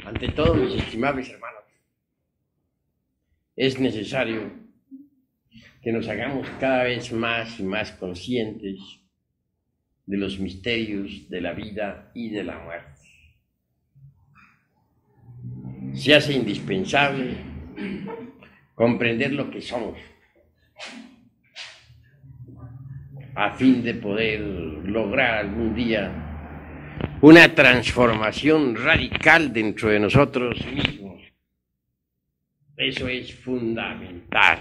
Ante todo, mis estimables hermanos, es necesario que nos hagamos cada vez más y más conscientes de los misterios de la vida y de la muerte. Se hace indispensable comprender lo que somos a fin de poder lograr algún día una transformación radical dentro de nosotros mismos. Eso es fundamental.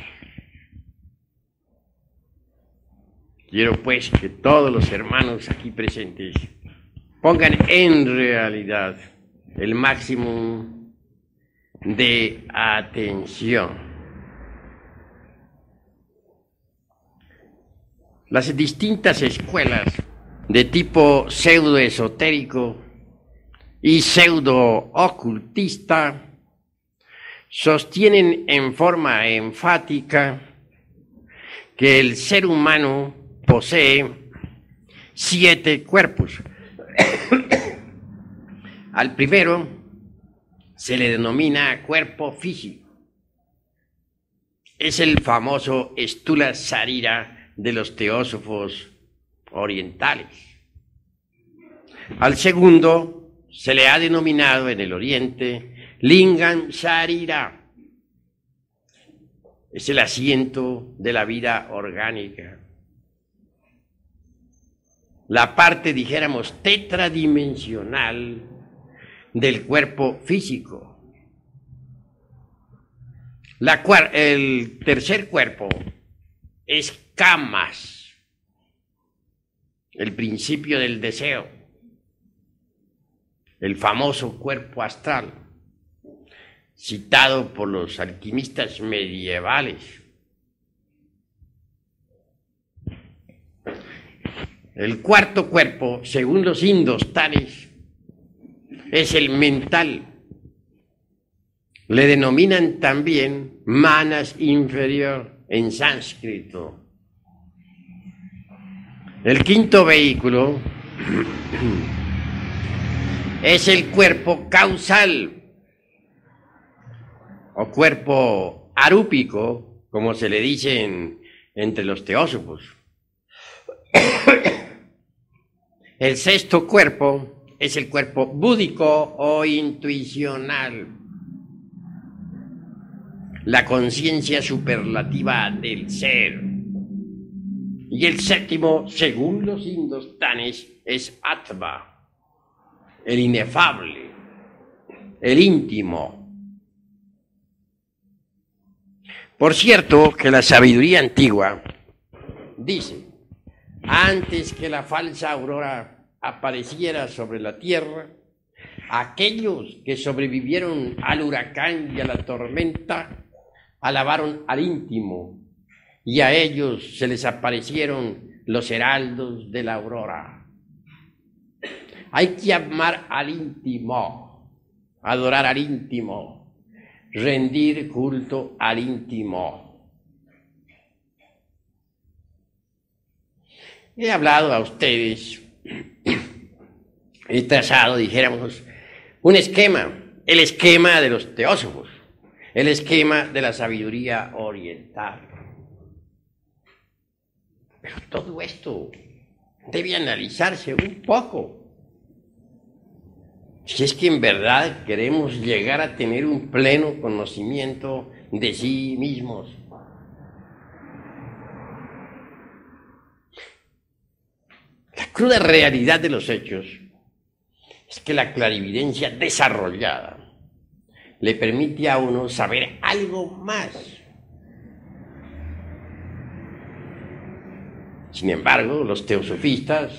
Quiero pues que todos los hermanos aquí presentes pongan en realidad el máximo de atención. Las distintas escuelas de tipo pseudoesotérico y pseudo-ocultista sostienen en forma enfática que el ser humano posee 7 cuerpos. Al primero se le denomina cuerpo físico. Es el famoso Stula Sarira de los teósofos orientales. Al segundo se le ha denominado en el oriente Lingam Sarira. Es el asiento de la vida orgánica. La parte, dijéramos, tetradimensional del cuerpo físico. El tercer cuerpo es Kamas, el principio del deseo, el famoso cuerpo astral, citado por los alquimistas medievales. El cuarto cuerpo, según los indostanes, es el mental. Le denominan también manas inferior en sánscrito. El quinto vehículo es el cuerpo causal o cuerpo arúpico, como se le dice entre los teósofos. El sexto cuerpo es el cuerpo búdico o intuicional, la conciencia superlativa del ser. Y el séptimo, según los indostanes, es Atma, el inefable, el íntimo. Por cierto, que la sabiduría antigua dice: antes que la falsa aurora apareciera sobre la tierra, aquellos que sobrevivieron al huracán y a la tormenta alabaron al íntimo, y a ellos se les aparecieron los heraldos de la aurora. Hay que amar al íntimo, adorar al íntimo, rendir culto al íntimo. He hablado a ustedes, he trazado, dijéramos, un esquema, el esquema de los teósofos, el esquema de la sabiduría oriental. Pero todo esto debe analizarse un poco. Si es que en verdad queremos llegar a tener un pleno conocimiento de sí mismos. La cruda realidad de los hechos es que la clarividencia desarrollada le permite a uno saber algo más. Sin embargo, los teosofistas,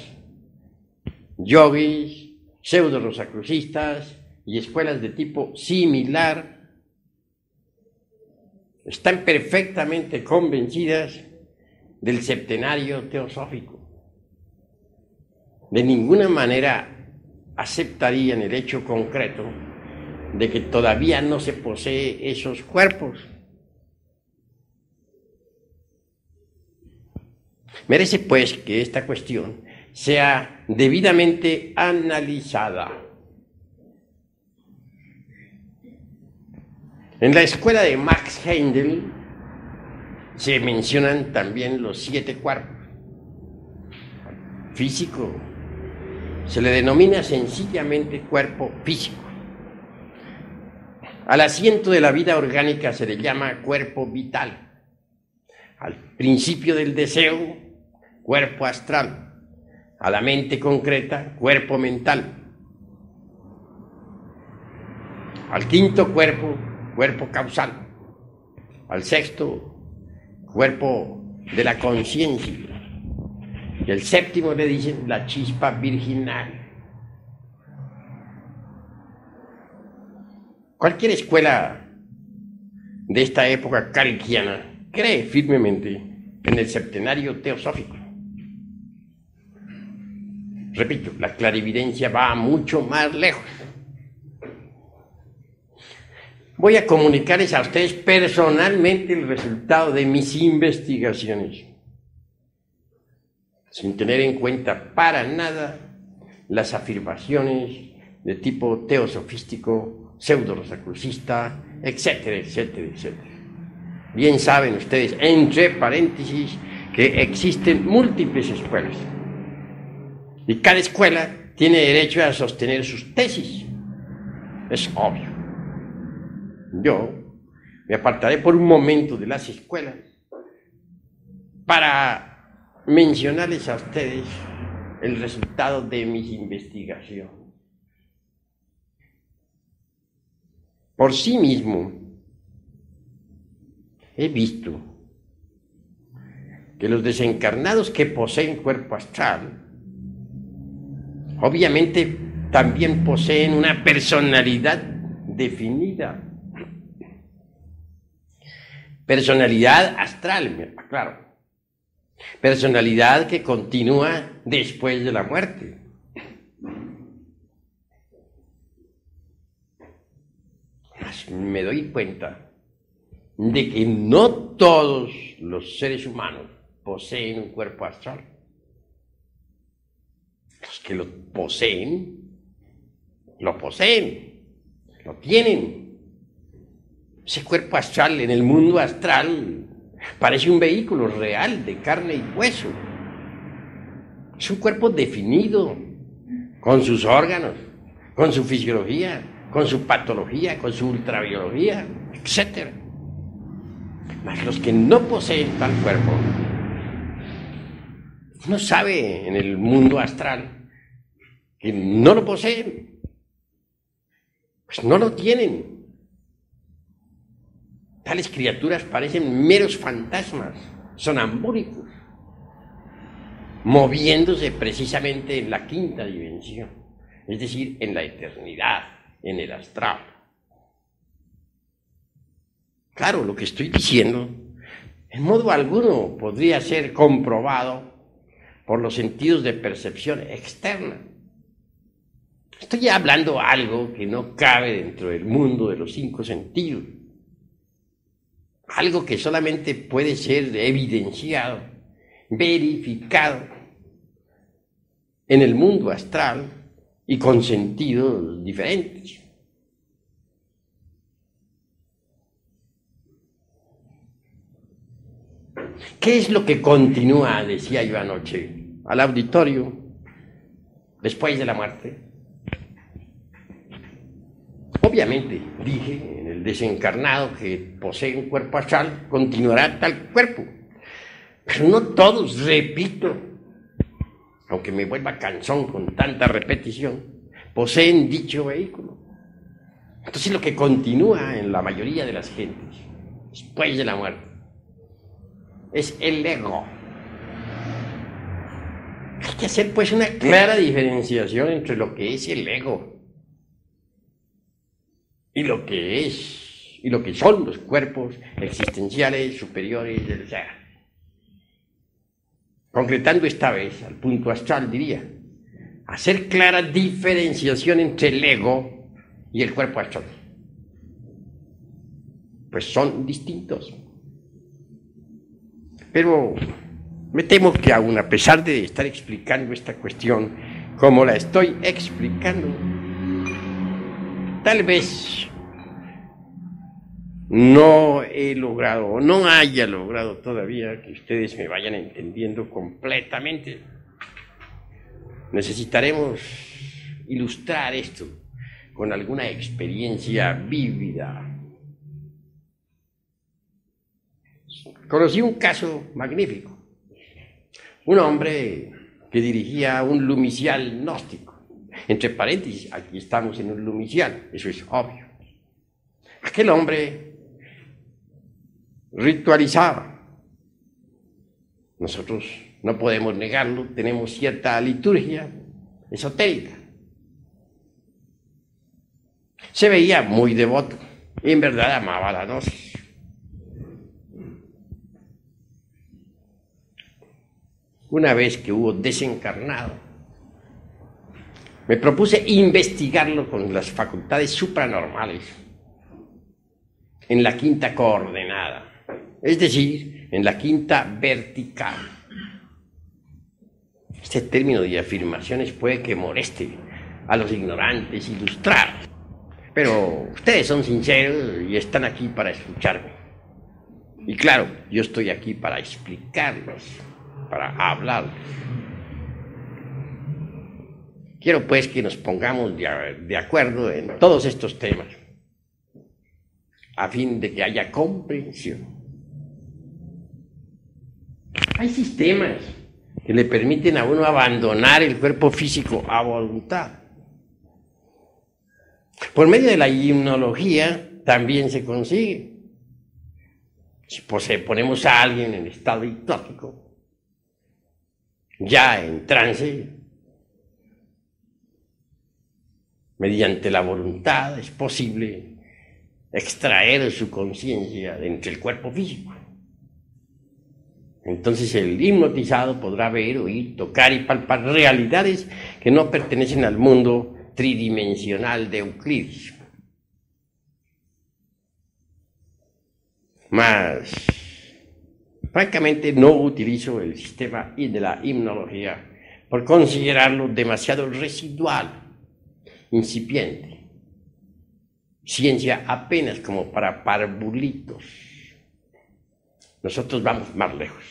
yogis, pseudo-rosacrucistas y escuelas de tipo similar están perfectamente convencidas del septenario teosófico. De ninguna manera aceptarían el hecho concreto de que todavía no se posee esos cuerpos. Merece, pues, que esta cuestión sea debidamente analizada. En la escuela de Max Heindel se mencionan también los 7 cuerpos. Físico se le denomina sencillamente cuerpo físico. Al asiento de la vida orgánica se le llama cuerpo vital. Al principio del deseo, cuerpo astral. A la mente concreta, cuerpo mental. Al quinto cuerpo, cuerpo causal. Al sexto, cuerpo de la conciencia. Y el séptimo le dicen la chispa virginal. Cualquier escuela de esta época carickiana cree firmemente en el septenario teosófico. Repito, la clarividencia va mucho más lejos. Voy a comunicarles a ustedes personalmente el resultado de mis investigaciones, sin tener en cuenta para nada las afirmaciones de tipo teosofístico, pseudo-rosacrucista, etcétera, etcétera, etcétera. Bien saben ustedes, entre paréntesis, que existen múltiples escuelas. Y cada escuela tiene derecho a sostener sus tesis. Es obvio. Yo me apartaré por un momento de las escuelas para mencionarles a ustedes el resultado de mis investigaciones. Por sí mismo, he visto que los desencarnados que poseen cuerpo astral, obviamente también poseen una personalidad definida. Personalidad astral, claro. Personalidad que continúa después de la muerte. Me doy cuenta de que no todos los seres humanos poseen un cuerpo astral. Los que lo poseen, lo tienen. Ese cuerpo astral en el mundo astral parece un vehículo real de carne y hueso. Es un cuerpo definido, con sus órganos, con su fisiología, con su patología, con su ultrabiología, etc. Mas los que no poseen tal cuerpo, uno sabe en el mundo astral que no lo poseen, pues no lo tienen. Tales criaturas parecen meros fantasmas, sonambúlicos, moviéndose precisamente en la quinta dimensión, es decir, en la eternidad, en el astral. Claro, lo que estoy diciendo, en modo alguno podría ser comprobado por los sentidos de percepción externa. Estoy hablando algo que no cabe dentro del mundo de los 5 sentidos. Algo que solamente puede ser evidenciado, verificado en el mundo astral y con sentidos diferentes. ¿Qué es lo que continúa, decía yo anoche, al auditorio después de la muerte? Obviamente, dije, en el desencarnado que posee un cuerpo astral, continuará tal cuerpo. Pero no todos, repito, aunque me vuelva cansón con tanta repetición, poseen dicho vehículo. Entonces lo que continúa en la mayoría de las gentes, después de la muerte, es el ego. Hay que hacer pues una clara diferenciación entre lo que es el ego y lo que son los cuerpos existenciales superiores del ser. Concretando esta vez al punto astral, diría, hacer clara diferenciación entre el ego y el cuerpo astral. Pues son distintos. Pero me temo que aún a pesar de estar explicando esta cuestión como la estoy explicando, tal vez no he logrado o no haya logrado todavía que ustedes me vayan entendiendo completamente. Necesitaremos ilustrar esto con alguna experiencia vívida. Conocí un caso magnífico. Un hombre que dirigía un lumicial gnóstico. Entre paréntesis, aquí estamos en un lumicial, eso es obvio. Aquel hombre ritualizaba. Nosotros no podemos negarlo, tenemos cierta liturgia esotérica. Se veía muy devoto y en verdad amaba la gnosis. Una vez que hubo desencarnado, me propuse investigarlo con las facultades supranormales en la quinta coordenada, es decir, en la quinta vertical. Este término de afirmaciones puede que moleste a los ignorantes ilustrar, pero ustedes son sinceros y están aquí para escucharme. Y claro, yo estoy aquí para explicarles, para hablarles. Quiero pues que nos pongamos de acuerdo en todos estos temas, a fin de que haya comprensión. Hay sistemas que le permiten a uno abandonar el cuerpo físico a voluntad. Por medio de la hipnología también se consigue. Si ponemos a alguien en estado hipnótico, ya en trance, mediante la voluntad es posible extraer su conciencia de entre el cuerpo físico. Entonces el hipnotizado podrá ver, oír, tocar y palpar realidades que no pertenecen al mundo tridimensional de Euclides. Mas, francamente, no utilizo el sistema de la hipnología por considerarlo demasiado residual, incipiente, ciencia apenas como para parvulitos. Nosotros vamos más lejos.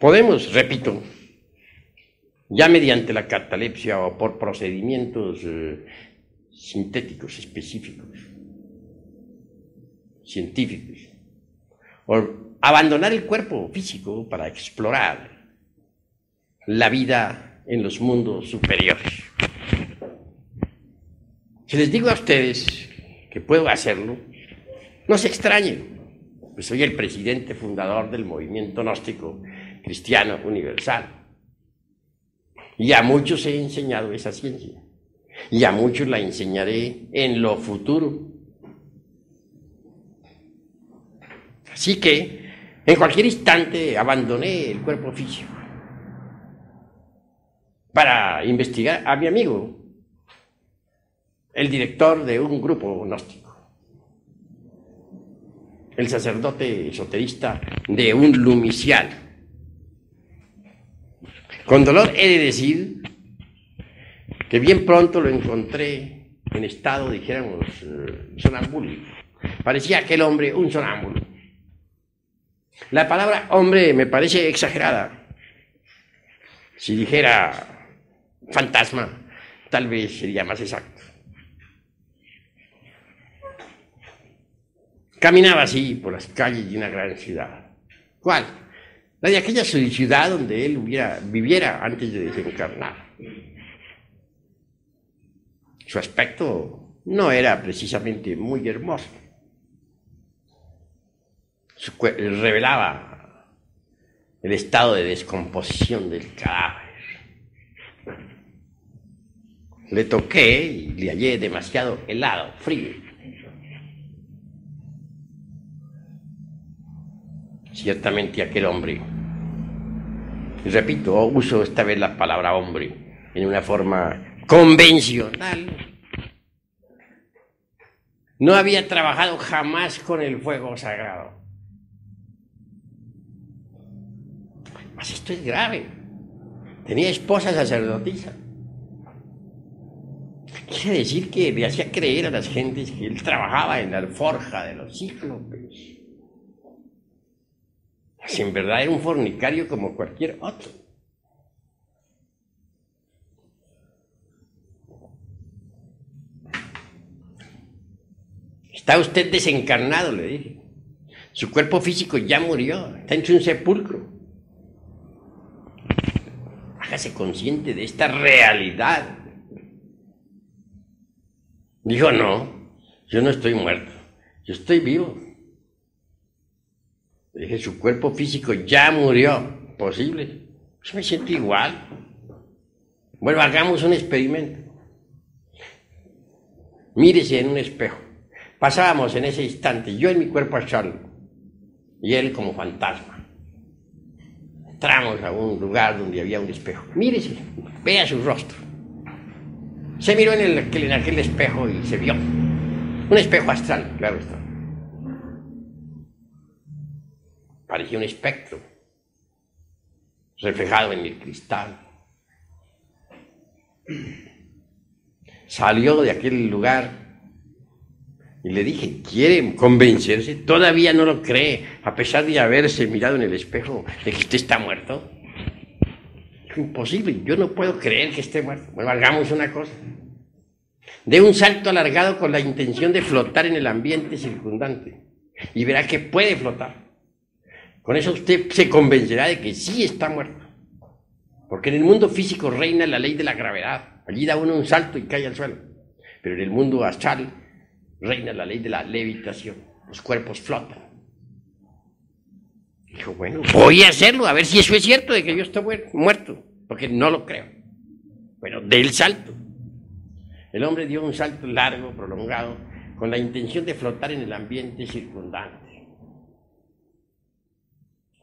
Podemos, repito, ya mediante la catalepsia o por procedimientos sintéticos específicos, científicos, o abandonar el cuerpo físico para explorar la vida en los mundos superiores. Si les digo a ustedes que puedo hacerlo, no se extrañen, pues soy el presidente fundador del movimiento gnóstico cristiano universal. Y a muchos he enseñado esa ciencia, y a muchos la enseñaré en lo futuro. Así que, en cualquier instante, abandoné el cuerpo físico para investigar a mi amigo, el director de un grupo gnóstico, el sacerdote esoterista de un lumicial. Con dolor he de decir que bien pronto lo encontré en estado, dijéramos, sonámbulo. Parecía aquel hombre un sonámbulo. La palabra hombre me parece exagerada. Si dijera fantasma, tal vez sería más exacto. Caminaba así por las calles de una gran ciudad. ¿Cuál? La de aquella ciudad donde él viviera antes de desencarnar. Su aspecto no era precisamente muy hermoso. Revelaba el estado de descomposición del cadáver. Le toqué y le hallé demasiado helado, frío. Ciertamente aquel hombre, y repito, uso esta vez la palabra hombre en una forma convencional, no había trabajado jamás con el fuego sagrado. Mas esto es grave. Tenía esposa sacerdotisa. Quiere decir que le hacía creer a las gentes que él trabajaba en la alforja de los cíclopes. Si en verdad era un fornicario como cualquier otro. Está usted desencarnado, le dije. Su cuerpo físico ya murió, está en un sepulcro. Hágase consciente de esta realidad. Dijo, no, yo no estoy muerto, yo estoy vivo. Le dije, su cuerpo físico ya murió. Posible. Yo me siento igual. Bueno, hagamos un experimento. Mírese en un espejo. Pasábamos en ese instante, yo en mi cuerpo astral y él como fantasma. Entramos a un lugar donde había un espejo. Mírese, vea su rostro. Se miró en aquel espejo y se vio. Un espejo astral, claro está. Parecía un espectro reflejado en el cristal. Salió de aquel lugar y le dije, ¿quiere convencerse? Todavía no lo cree, a pesar de haberse mirado en el espejo, de que usted está muerto. Es imposible, yo no puedo creer que esté muerto. Bueno, hagamos una cosa. Dé un salto alargado con la intención de flotar en el ambiente circundante y verá que puede flotar. Con eso usted se convencerá de que sí está muerto. Porque en el mundo físico reina la ley de la gravedad. Allí da uno un salto y cae al suelo. Pero en el mundo astral reina la ley de la levitación. Los cuerpos flotan. Dijo, bueno, voy a hacerlo, a ver si eso es cierto de que yo estoy muerto. Porque no lo creo. Bueno, dé el salto. El hombre dio un salto largo, prolongado, con la intención de flotar en el ambiente circundante.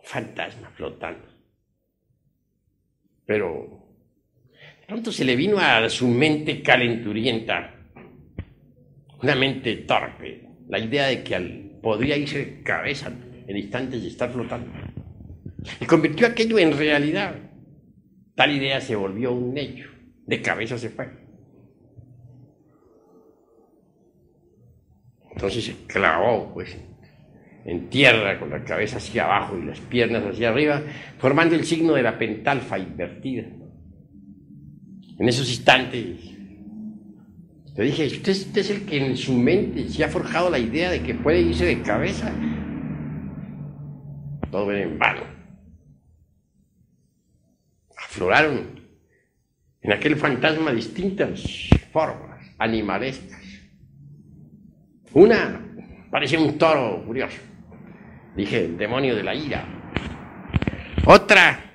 Fantasma flotando. Pero de pronto se le vino a su mente calenturienta, una mente torpe, la idea de que podría irse de cabeza en instantes de estar flotando. Y convirtió aquello en realidad. Tal idea se volvió un hecho. De cabeza se fue. Entonces se clavó, pues, en tierra con la cabeza hacia abajo y las piernas hacia arriba, formando el signo de la pentalfa invertida. En esos instantes le dije, usted es el que en su mente se ha forjado la idea de que puede irse de cabeza. Todo era en vano. Afloraron en aquel fantasma distintas formas animalescas. Una parecía un toro furioso. Dije, el demonio de la ira. Otra,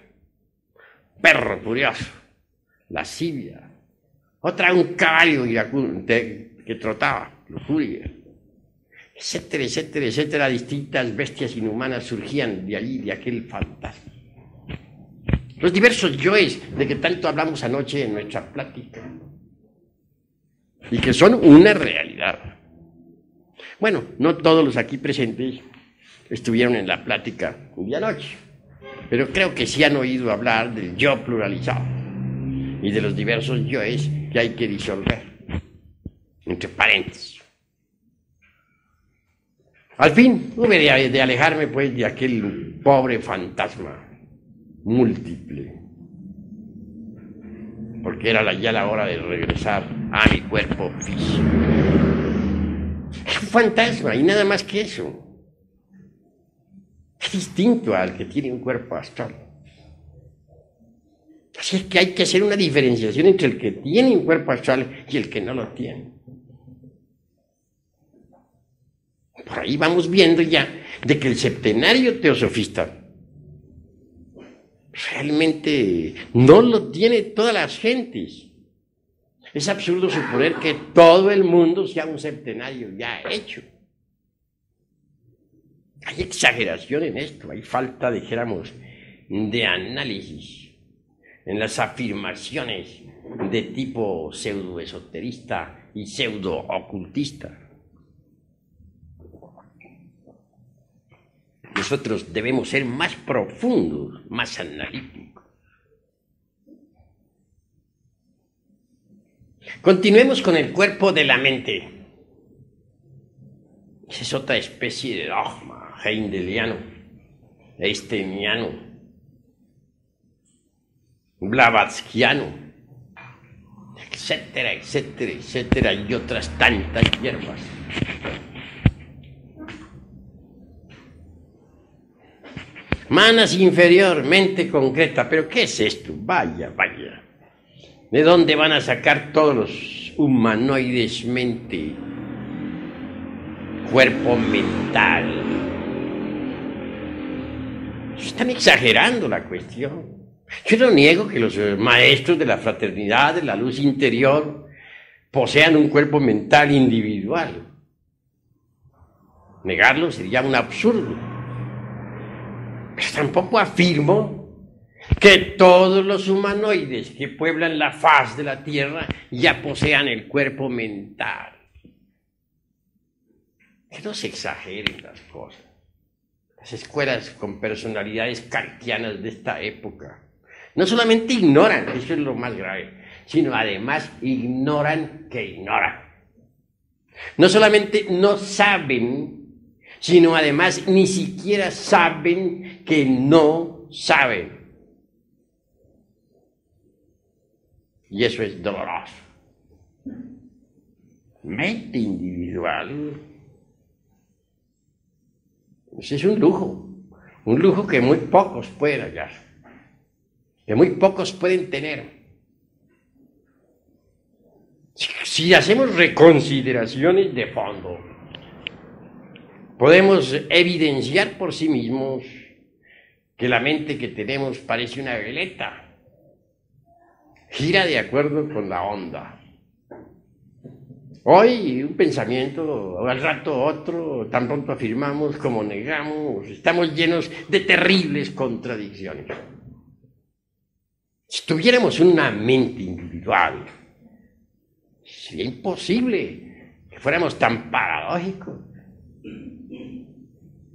perro furioso, lascivia. Otra, un caballo que trotaba, lujuria. Etcétera, etcétera, etcétera. Distintas bestias inhumanas surgían de allí, de aquel fantasma. Los diversos yoes de que tanto hablamos anoche en nuestra plática. Y que son una realidad. Bueno, no todos los aquí presentes estuvieron en la plática de anoche, pero creo que sí han oído hablar del yo pluralizado y de los diversos yoes que hay que disolver, entre paréntesis. Al fin, hube de alejarme pues de aquel pobre fantasma múltiple, porque era ya la hora de regresar a mi cuerpo físico. Es un fantasma y nada más que eso. Es distinto al que tiene un cuerpo astral. Así es que hay que hacer una diferenciación entre el que tiene un cuerpo astral y el que no lo tiene. Por ahí vamos viendo ya de que el septenario teosofista realmente no lo tiene todas las gentes. Es absurdo suponer que todo el mundo sea un septenario ya hecho. Hay exageración en esto, hay falta, dijéramos, de análisis en las afirmaciones de tipo pseudo-esoterista y pseudo-ocultista. Nosotros debemos ser más profundos, más analíticos. Continuemos con el cuerpo de la mente. Esa es otra especie de dogma heideliano, einsteiniano, blavatskiano, etcétera, etcétera, etcétera, y otras tantas hierbas. Manas inferior, mente concreta. ¿Pero qué es esto? Vaya, vaya. ¿De dónde van a sacar todos los humanoides mente? Cuerpo mental. Están exagerando la cuestión. Yo no niego que los maestros de la fraternidad, de la luz interior, posean un cuerpo mental individual. Negarlo sería un absurdo. Pero tampoco afirmo que todos los humanoides que pueblan la faz de la Tierra ya posean el cuerpo mental. Que no se exageren las cosas. Las escuelas con personalidades kantianas de esta época no solamente ignoran, eso es lo más grave, sino además ignoran que ignoran. No solamente no saben, sino además ni siquiera saben que no saben. Y eso es doloroso. Mente individual. Ese es un lujo que muy pocos pueden hallar, que muy pocos pueden tener. Si hacemos reconsideraciones de fondo, podemos evidenciar por sí mismos que la mente que tenemos parece una veleta, gira de acuerdo con la onda. Hoy un pensamiento, al rato otro, tan pronto afirmamos como negamos, estamos llenos de terribles contradicciones. Si tuviéramos una mente individual, sería imposible que fuéramos tan paradójicos,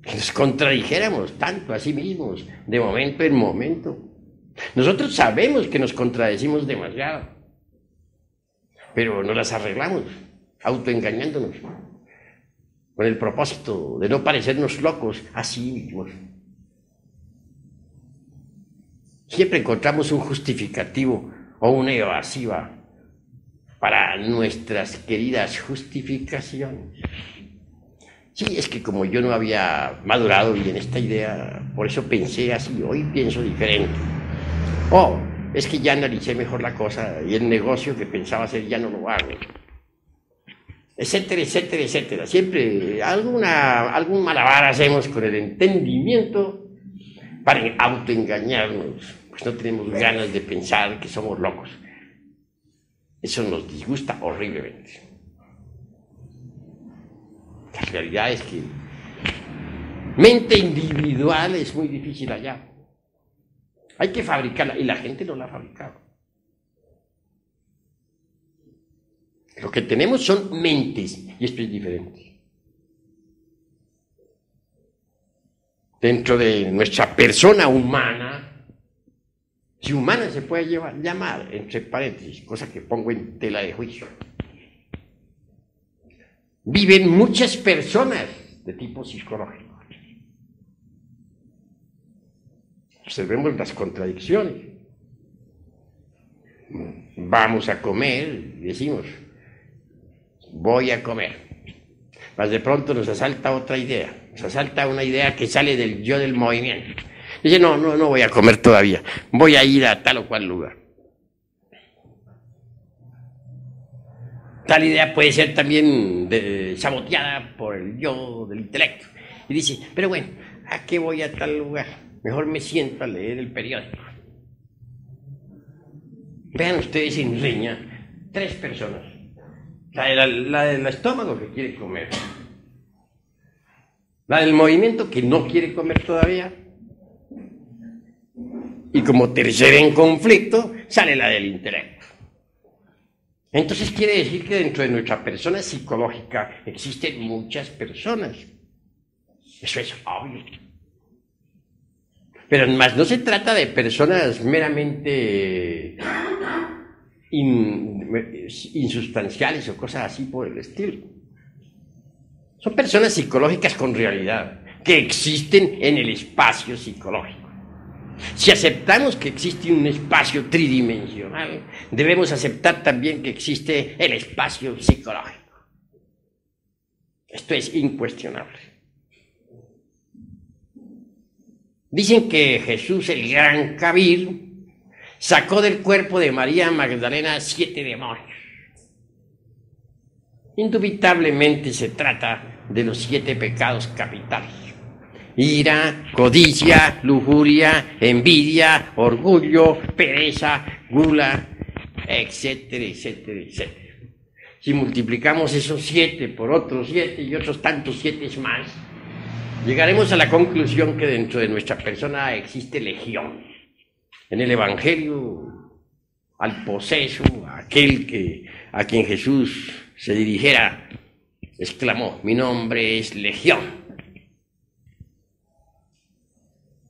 que nos contradijéramos tanto a sí mismos, de momento en momento. Nosotros sabemos que nos contradecimos demasiado, pero nos las arreglamos, autoengañándonos, con el propósito de no parecernos locos a sí mismos. Siempre encontramos un justificativo o una evasiva para nuestras queridas justificaciones. Sí, es que como yo no había madurado bien esta idea, por eso pensé así, hoy pienso diferente. Oh, es que ya analicé mejor la cosa y el negocio que pensaba hacer ya no lo hago. Etcétera, etcétera, etcétera. Siempre algún malabar hacemos con el entendimiento para autoengañarnos, pues no tenemos ganas de pensar que somos locos. Eso nos disgusta horriblemente. La realidad es que mente individual es muy difícil allá. Hay que fabricarla y la gente no la ha fabricado. Lo que tenemos son mentes y esto es diferente. Dentro de nuestra persona humana, si humana se puede llamar, entre paréntesis, cosa que pongo en tela de juicio, viven muchas personas de tipo psicológico. Observemos las contradicciones. Vamos a comer y decimos, voy a comer. Mas de pronto nos asalta otra idea, nos asalta una idea que sale del yo del movimiento. Dice, no voy a comer todavía, voy a ir a tal o cual lugar. Tal idea puede ser también saboteada por el yo del intelecto. Y dice, pero bueno, ¿a qué voy a tal lugar? Mejor me siento a leer el periódico. Vean ustedes en riña 3 personas. La del estómago que quiere comer. La del movimiento que no quiere comer todavía. Y como tercera en conflicto, sale la del intelecto. Entonces quiere decir que dentro de nuestra persona psicológica existen muchas personas. Eso es obvio. Pero más no se trata de personas meramente insustanciales o cosas así por el estilo. Son personas psicológicas con realidad, que existen en el espacio psicológico. Si aceptamos que existe un espacio tridimensional, debemos aceptar también que existe el espacio psicológico. Esto es incuestionable. Dicen que Jesús, el gran Kabir, sacó del cuerpo de María Magdalena 7 demonios. Indubitablemente se trata de los 7 pecados capitales: ira, codicia, lujuria, envidia, orgullo, pereza, gula, etcétera, etcétera, etcétera. Si multiplicamos esos 7 por otros 7 y otros tantos 7 más, llegaremos a la conclusión que dentro de nuestra persona existe legión. En el Evangelio, al poseso, aquel a quien Jesús se dirigiera, exclamó: mi nombre es Legión.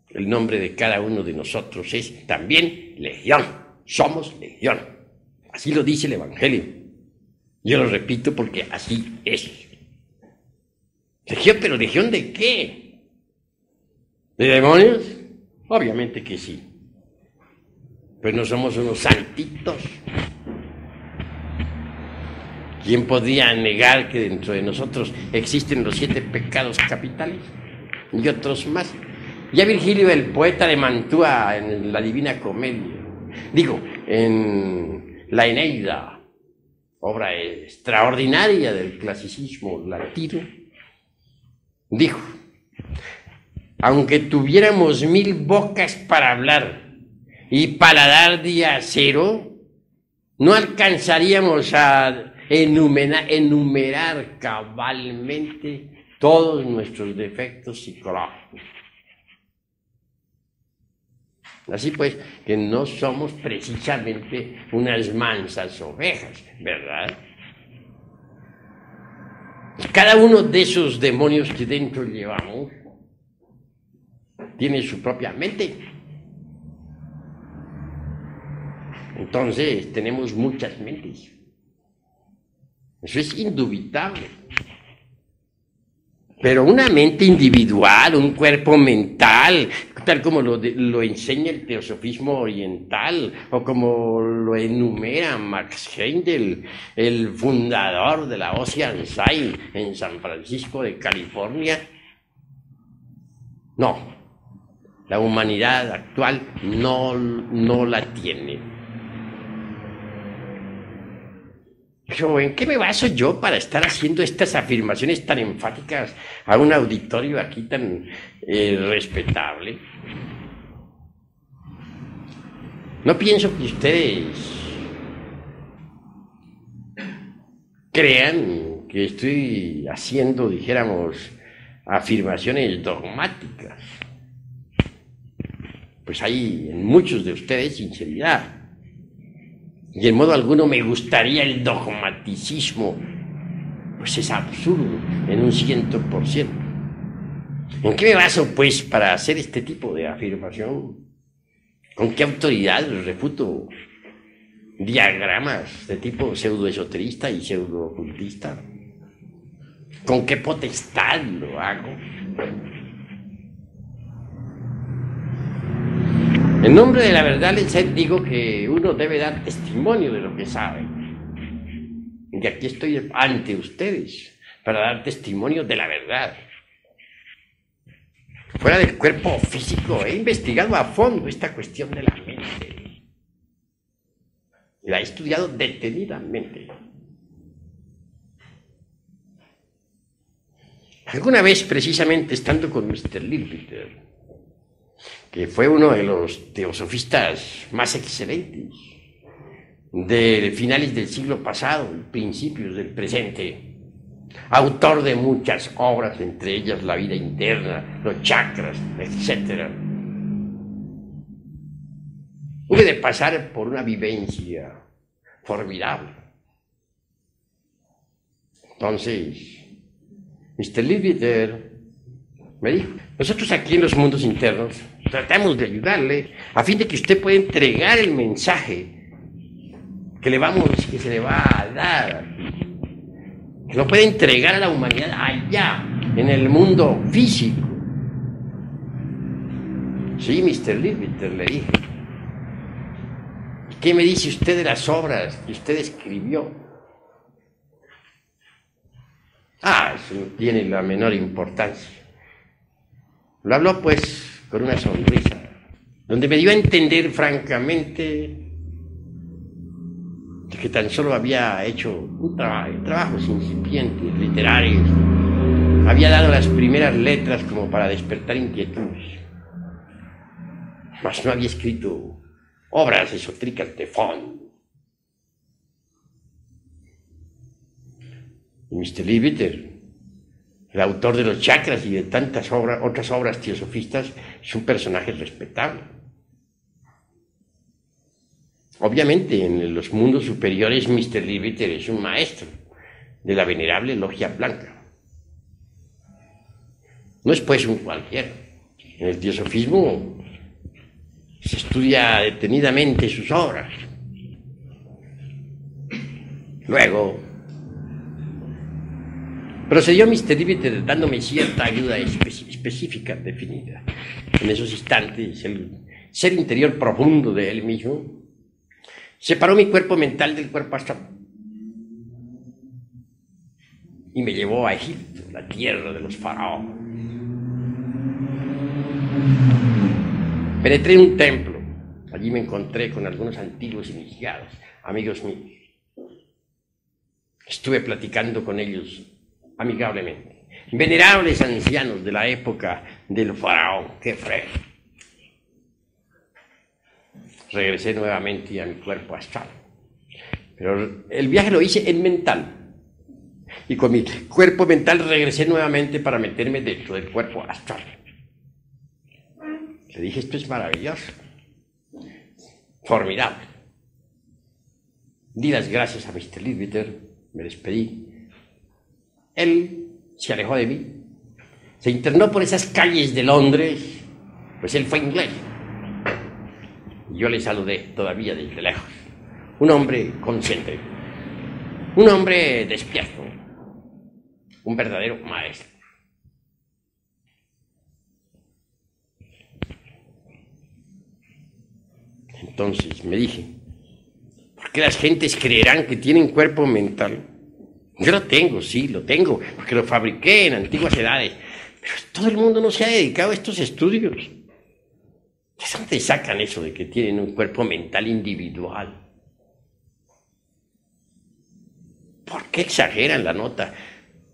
El nombre de cada uno de nosotros es también Legión. Somos Legión. Así lo dice el Evangelio. Yo lo repito porque así es. Legión, pero ¿legión de qué? ¿De demonios? Obviamente que sí. Pero no somos unos santitos. ¿Quién podría negar que dentro de nosotros existen los 7 pecados capitales y otros más? Ya Virgilio, el poeta de Mantua, en la Divina Comedia, en la Eneida, obra extraordinaria del clasicismo latino, dijo: aunque tuviéramos 1000 bocas para hablar y paladar de acero, no alcanzaríamos a enumerar cabalmente todos nuestros defectos psicológicos. Así pues, que no somos precisamente unas mansas ovejas, ¿verdad? Cada uno de esos demonios que dentro llevamos tiene su propia mente. Entonces, tenemos muchas mentes. Eso es indubitable. Pero una mente individual, un cuerpo mental, tal como lo enseña el teosofismo oriental, o como lo enumera Max Heindel, el fundador de la Ocean Science en San Francisco de California. No, la humanidad actual no la tiene. Pero ¿en qué me baso yo para estar haciendo estas afirmaciones tan enfáticas a un auditorio aquí tan respetable? No pienso que ustedes crean que estoy haciendo, dijéramos, afirmaciones dogmáticas. Pues hay en muchos de ustedes sinceridad. Y en modo alguno me gustaría el dogmaticismo, pues es absurdo en un 100%. ¿En qué me baso, pues, para hacer este tipo de afirmación? ¿Con qué autoridad refuto diagramas de tipo pseudoesoterista y pseudo-ocultista? ¿Con qué potestad lo hago? En nombre de la verdad les digo que uno debe dar testimonio de lo que sabe. Y aquí estoy ante ustedes para dar testimonio de la verdad. Fuera del cuerpo físico he investigado a fondo esta cuestión de la mente. La he estudiado detenidamente. Alguna vez, precisamente estando con Mr. Leadbeater, que fue uno de los teosofistas más excelentes de finales del siglo pasado y principios del presente, autor de muchas obras, entre ellas La vida interna, los chakras, etc. Hubo de pasar por una vivencia formidable. Entonces, Mr. Leadbeater me dijo: nosotros aquí en los mundos internos tratamos de ayudarle a fin de que usted pueda entregar el mensaje que se le va a dar, que lo puede entregar a la humanidad allá, en el mundo físico. Sí, Mr. Leadbeater, le dije. ¿Qué me dice usted de las obras que usted escribió? Eso no tiene la menor importancia. Lo habló pues con una sonrisa, donde me dio a entender francamente que tan solo había hecho trabajos incipientes, literarios, había dado las primeras letras como para despertar inquietudes, mas no había escrito obras esotéricas de fondo. Y Mr. Leadbeater, el autor de los chakras y de tantas otras obras teosofistas, es un personaje respetable. Obviamente, en los mundos superiores, Mr. Leadbeater es un maestro de la venerable logia blanca. No es pues un cualquiera. En el teosofismo se estudia detenidamente sus obras. Luego procedió Mr. Leadbeater dándome cierta ayuda específica, definida. En esos instantes, el ser interior profundo de él mismo separó mi cuerpo mental del cuerpo astral y me llevó a Egipto, la tierra de los faraones. Penetré en un templo. Allí me encontré con algunos antiguos iniciados, amigos míos. Estuve platicando con ellos amigablemente. Venerables ancianos de la época del faraón Kefre. Regresé nuevamente a mi cuerpo astral. Pero el viaje lo hice en mental. Y con mi cuerpo mental regresé nuevamente para meterme dentro del cuerpo astral. Le dije, esto es maravilloso. Formidable. Di las gracias a Mr. Leadbeater, me despedí. Él se alejó de mí. Se internó por esas calles de Londres, pues él fue inglés. Yo le saludé todavía desde lejos. Un hombre consciente, un hombre despierto, un verdadero maestro. Entonces me dije, ¿por qué las gentes creerán que tienen cuerpo mental? Yo lo tengo, sí, lo tengo, porque lo fabriqué en antiguas edades, pero todo el mundo no se ha dedicado a estos estudios. ¿De dónde sacan eso de que tienen un cuerpo mental individual? ¿Por qué exageran la nota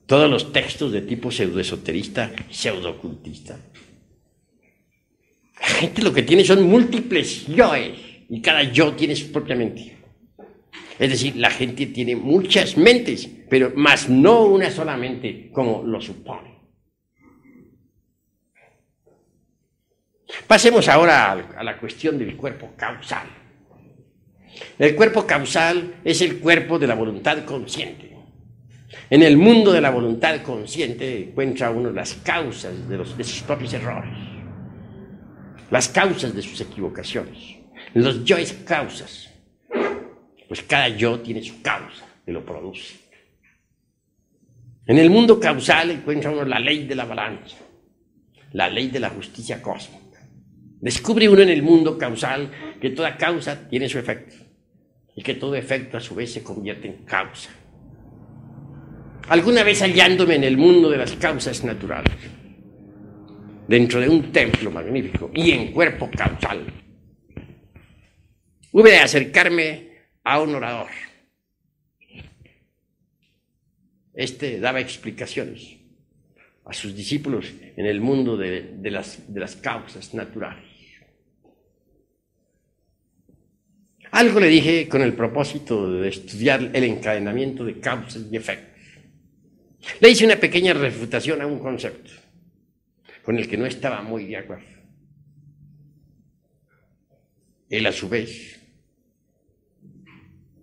todos los textos de tipo pseudoesoterista y pseudoocultista? La gente lo que tiene son múltiples yoes, y cada yo tiene su propia mente. Es decir, la gente tiene muchas mentes, pero más no una sola mente, como lo supone. Pasemos ahora a la cuestión del cuerpo causal. El cuerpo causal es el cuerpo de la voluntad consciente. En el mundo de la voluntad consciente encuentra uno las causas de sus propios errores, las causas de sus equivocaciones, los yoes causas. Pues cada yo tiene su causa que lo produce. En el mundo causal encuentra uno la ley de la balanza, la ley de la justicia cósmica. Descubre uno en el mundo causal que toda causa tiene su efecto y que todo efecto a su vez se convierte en causa. Alguna vez hallándome en el mundo de las causas naturales, dentro de un templo magnífico y en cuerpo causal, hube de acercarme a un orador. Este daba explicaciones a sus discípulos en el mundo de las causas naturales. Algo le dije con el propósito de estudiar el encadenamiento de causas y efectos. Le hice una pequeña refutación a un concepto con el que no estaba muy de acuerdo. Él, a su vez,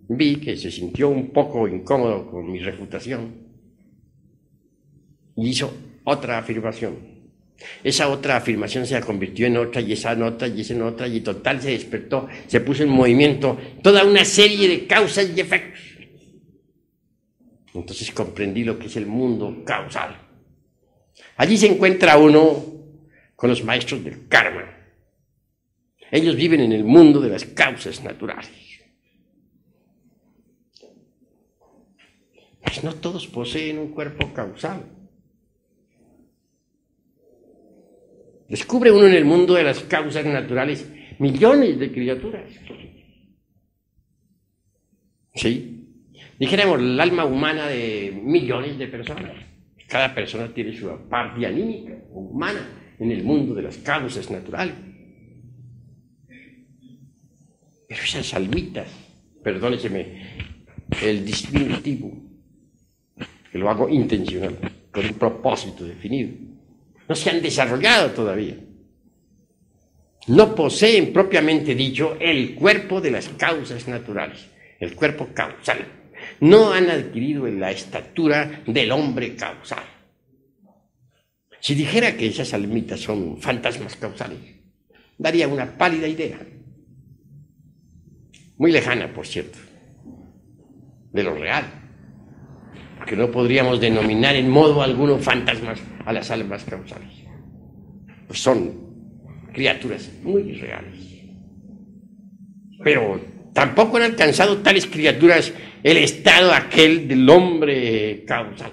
vi que se sintió un poco incómodo con mi refutación y hizo otra afirmación. Esa otra afirmación se convirtió en otra, y esa en otra, y esa en otra, y total se despertó, se puso en movimiento toda una serie de causas y efectos. Entonces comprendí lo que es el mundo causal. Allí se encuentra uno con los maestros del karma. Ellos viven en el mundo de las causas naturales. Pues no todos poseen un cuerpo causal. Descubre uno en el mundo de las causas naturales millones de criaturas. ¿Sí? Dijéramos, el alma humana de millones de personas. Cada persona tiene su parte anímica, humana, en el mundo de las causas naturales. Pero esas almitas, perdóneseme el disminutivo, que lo hago intencional, con un propósito definido, no se han desarrollado todavía. No poseen, propiamente dicho, el cuerpo de las causas naturales, el cuerpo causal. No han adquirido la estatura del hombre causal. Si dijera que esas almitas son fantasmas causales, daría una pálida idea. Muy lejana, por cierto, de lo real. Porque no podríamos denominar en modo alguno fantasmas a las almas causales. Pues son criaturas muy reales. Pero tampoco han alcanzado tales criaturas el estado aquel del hombre causal.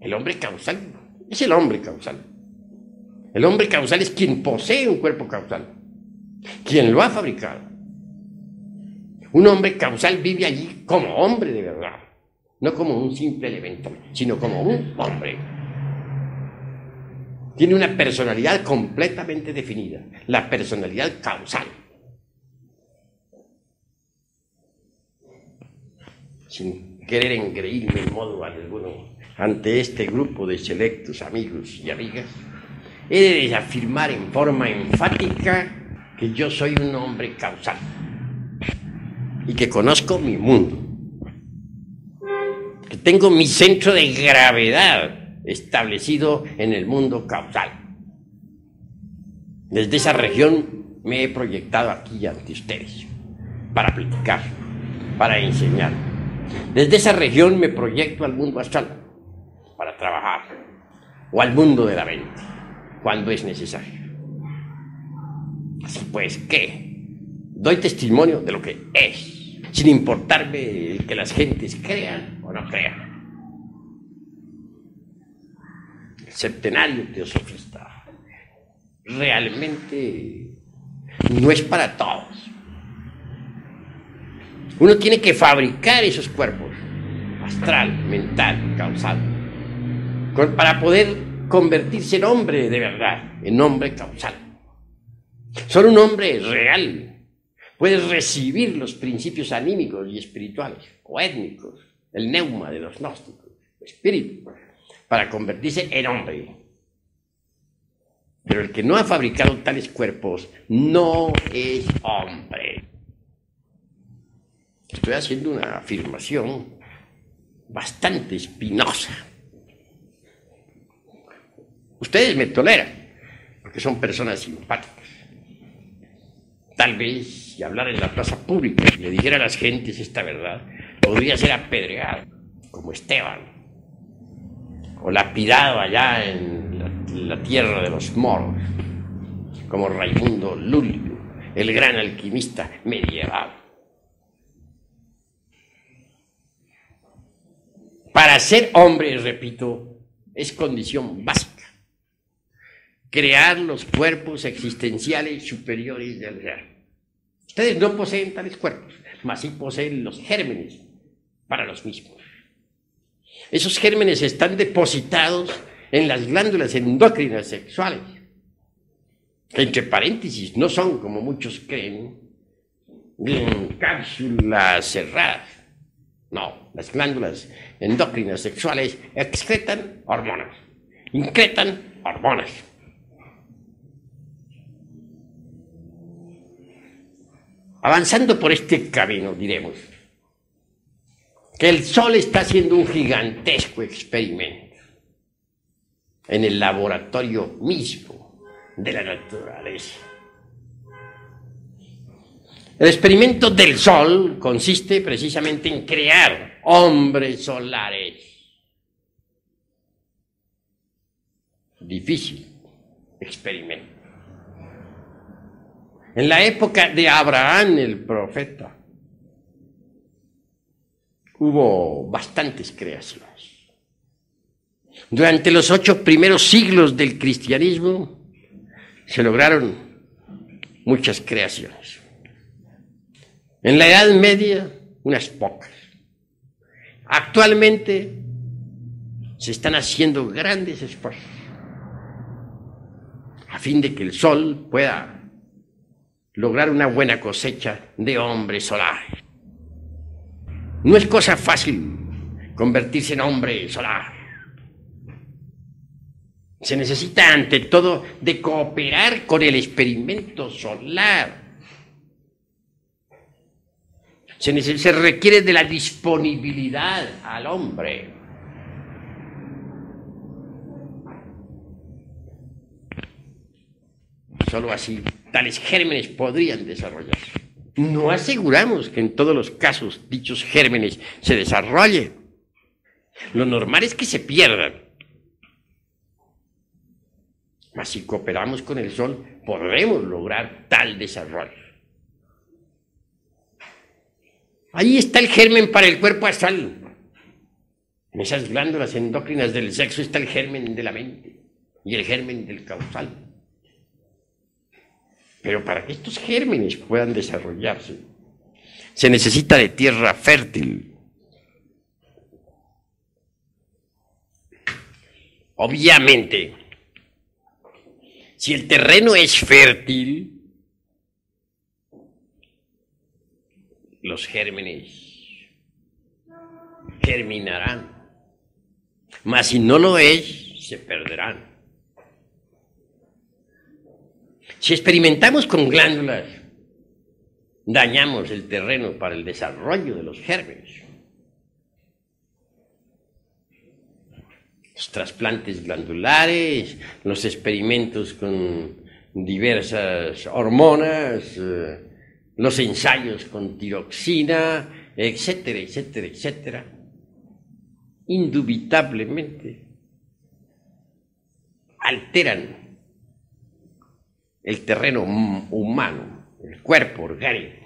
El hombre causal es el hombre causal. El hombre causal es quien posee un cuerpo causal, quien lo ha fabricado. Un hombre causal vive allí como hombre de verdad, no como un simple elemento, sino como un hombre. Tiene una personalidad completamente definida, la personalidad causal. Sin querer engreírme en modo alguno ante este grupo de selectos amigos y amigas, he de desafirmar en forma enfática que yo soy un hombre causal y que conozco mi mundo, que tengo mi centro de gravedad establecido en el mundo causal. Desde esa región me he proyectado aquí ante ustedes para platicar, para enseñar. Desde esa región me proyecto al mundo astral para trabajar, o al mundo de la mente, cuando es necesario. Así pues, ¿qué? Doy testimonio de lo que es, sin importarme que las gentes crean o no crean. El septenario teosofista realmente no es para todos. Uno tiene que fabricar esos cuerpos, astral, mental, causal, para poder convertirse en hombre de verdad, en hombre causal. Solo un hombre real puede recibir los principios anímicos y espirituales, o étnicos, el neuma de los gnósticos, espíritu, para convertirse en hombre. Pero el que no ha fabricado tales cuerpos no es hombre. Estoy haciendo una afirmación bastante espinosa. Ustedes me toleran, porque son personas simpáticas. Tal vez, si hablara en la plaza pública y le dijera a las gentes esta verdad, podría ser apedreado, como Esteban, o lapidado allá en la tierra de los moros, como Raimundo Lulio, el gran alquimista medieval. Para ser hombre, repito, es condición básica crear los cuerpos existenciales superiores del ser. Ustedes no poseen tales cuerpos, mas sí poseen los gérmenes para los mismos. Esos gérmenes están depositados en las glándulas endócrinas sexuales, que entre paréntesis no son, como muchos creen, cápsulas cerradas. No, las glándulas endócrinas sexuales excretan hormonas, incretan hormonas. Avanzando por este camino, diremos que el Sol está haciendo un gigantesco experimento. en el laboratorio mismo de la naturaleza. El experimento del Sol consiste precisamente en crear hombres solares. Difícil experimento. En la época de Abraham, el profeta, hubo bastantes creaciones. Durante los 8 primeros siglos del cristianismo se lograron muchas creaciones. En la Edad Media, unas pocas. Actualmente se están haciendo grandes esfuerzos a fin de que el Sol pueda lograr una buena cosecha de hombres solares. No es cosa fácil convertirse en hombre solar. Se necesita ante todo de cooperar con el experimento solar. Se requiere de la disponibilidad al hombre. Solo así tales gérmenes podrían desarrollarse. No aseguramos que en todos los casos dichos gérmenes se desarrollen. Lo normal es que se pierdan. Mas si cooperamos con el Sol, podremos lograr tal desarrollo. Ahí está el germen para el cuerpo astral. En esas glándulas endócrinas del sexo está el germen de la mente y el germen del causal. Pero para que estos gérmenes puedan desarrollarse, se necesita de tierra fértil. Obviamente, si el terreno es fértil, los gérmenes germinarán, mas si no lo es, se perderán. Si experimentamos con glándulas, dañamos el terreno para el desarrollo de los gérmenes. Los trasplantes glandulares, los experimentos con diversas hormonas, los ensayos con tiroxina, etcétera, etcétera, etcétera, indubitablemente alteran el terreno humano, el cuerpo orgánico,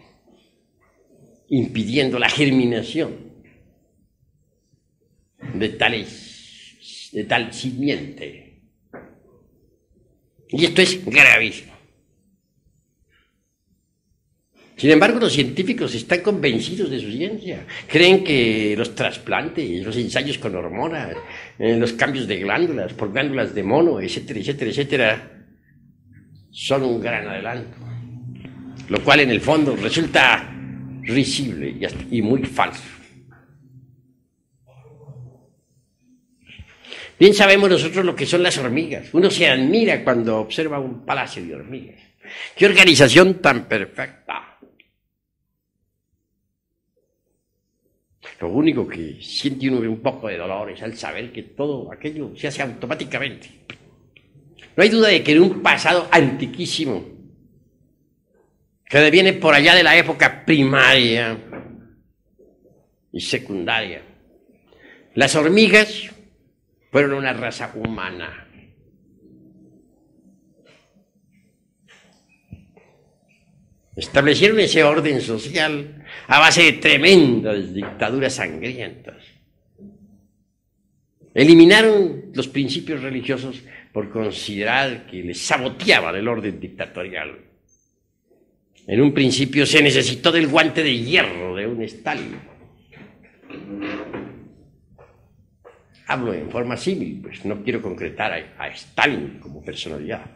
impidiendo la germinación de tal simiente. Y esto es gravísimo. Sin embargo, los científicos están convencidos de su ciencia. Creen que los trasplantes, los ensayos con hormonas, los cambios de glándulas por glándulas de mono, etcétera, etcétera, etcétera, son un gran adelanto. Lo cual en el fondo resulta risible y muy falso. Bien sabemos nosotros lo que son las hormigas. Uno se admira cuando observa un palacio de hormigas. ¡Qué organización tan perfecta! Lo único que siente uno un poco de dolor es al saber que todo aquello se hace automáticamente. No hay duda de que en un pasado antiquísimo, que deviene por allá de la época primaria y secundaria, las hormigas fueron una raza humana. Establecieron ese orden social a base de tremendas dictaduras sangrientas. Eliminaron los principios religiosos por considerar que les saboteaban el orden dictatorial. En un principio se necesitó del guante de hierro de un Stalin. Hablo en forma símil, pues no quiero concretar a Stalin como personalidad.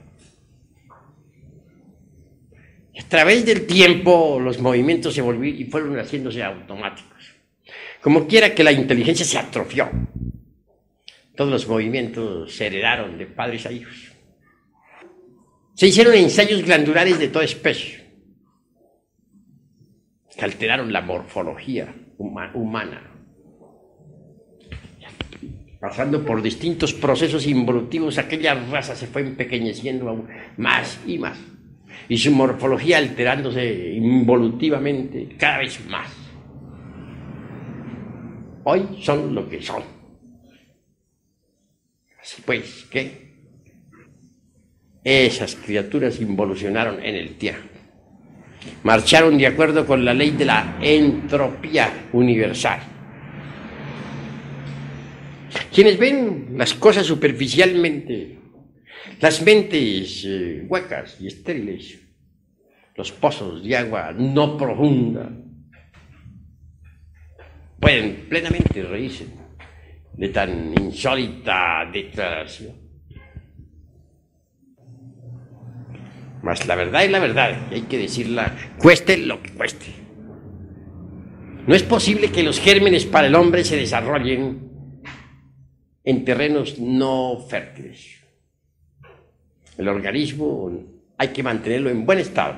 A través del tiempo los movimientos se volvieron y fueron haciéndose automáticos. Como quiera que la inteligencia se atrofió, todos los movimientos se heredaron de padres a hijos. Se hicieron ensayos glandulares de toda especie que alteraron la morfología humana. pasando por distintos procesos involutivos, aquella raza se fue empequeñeciendo aún más y más, y su morfología alterándose involutivamente cada vez más. Hoy son lo que son. Así pues, ¿qué? Esas criaturas involucionaron en el tiempo. Marcharon de acuerdo con la ley de la entropía universal. Quienes ven las cosas superficialmente, las mentes huecas y estériles, los pozos de agua no profunda, pueden plenamente reírse de tan insólita declaración. Mas la verdad es la verdad, y hay que decirla, cueste lo que cueste. No es posible que los gérmenes para el hombre se desarrollen en terrenos no fértiles. El organismo hay que mantenerlo en buen estado,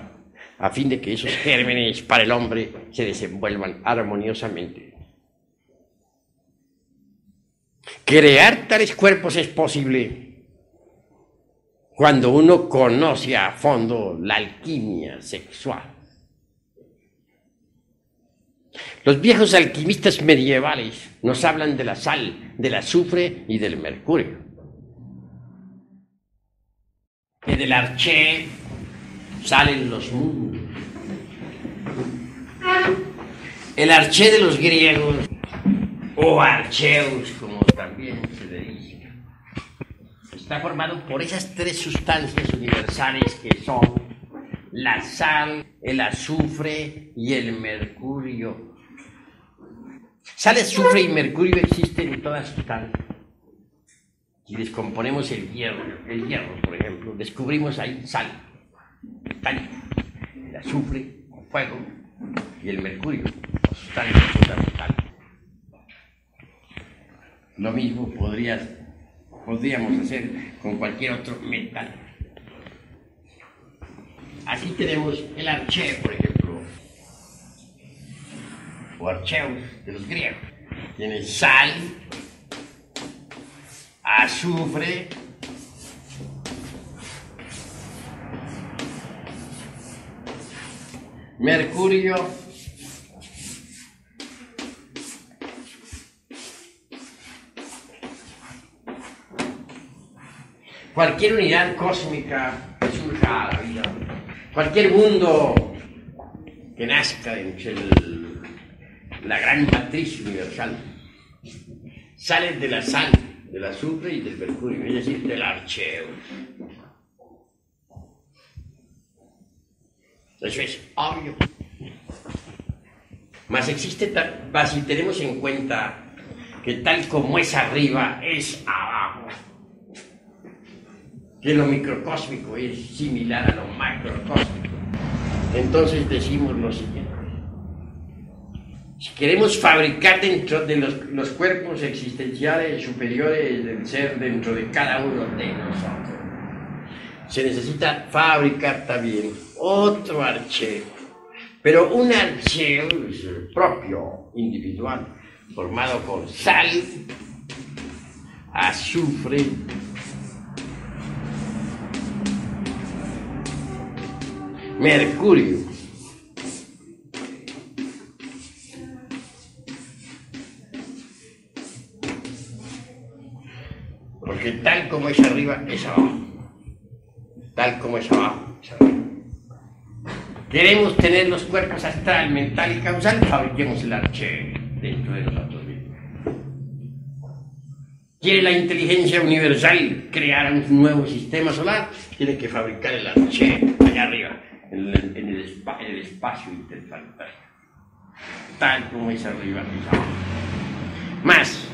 a fin de que esos gérmenes para el hombre se desenvuelvan armoniosamente. Crear tales cuerpos es posible cuando uno conoce a fondo la alquimia sexual. Los viejos alquimistas medievales nos hablan de la sal, del azufre y del mercurio. Que del arché salen los mundos. El arché de los griegos, o archeus, como también se le dice, está formado por esas tres sustancias universales que son la sal, el azufre y el mercurio. Sal, azufre y mercurio existen en todas sustancias. Si descomponemos el hierro, por ejemplo, descubrimos ahí sal, metálica, el azufre, fuego, y el mercurio, sustancia fundamental. Lo mismo podríamos hacer con cualquier otro metal. Así tenemos el arché, por ejemplo, o archeus de los griegos. Tiene sal, azufre, mercurio, cualquier unidad cósmica que surja a la vida, cualquier mundo que nazca entre la gran matriz universal, sale de la sal, del azufre y del mercurio, es decir, del archeo. Eso es obvio. Mas si tenemos en cuenta que tal como es arriba, es abajo, que lo microcósmico es similar a lo macrocósmico, entonces decimos lo siguiente: si queremos fabricar dentro de los cuerpos existenciales superiores del ser dentro de cada uno de nosotros, se necesita fabricar también otro archeo, pero un archeo propio, individual, formado por sal, azufre, mercurio, porque tal como es arriba, es abajo. Tal como es abajo, es arriba. Queremos tener los cuerpos astral, mental y causal, fabriquemos el arché dentro de nosotros mismos. ¿Quiere la inteligencia universal crear un nuevo sistema solar? Tiene que fabricar el arché allá arriba, en el espacio interplanetario. Tal como es arriba, es abajo. Más,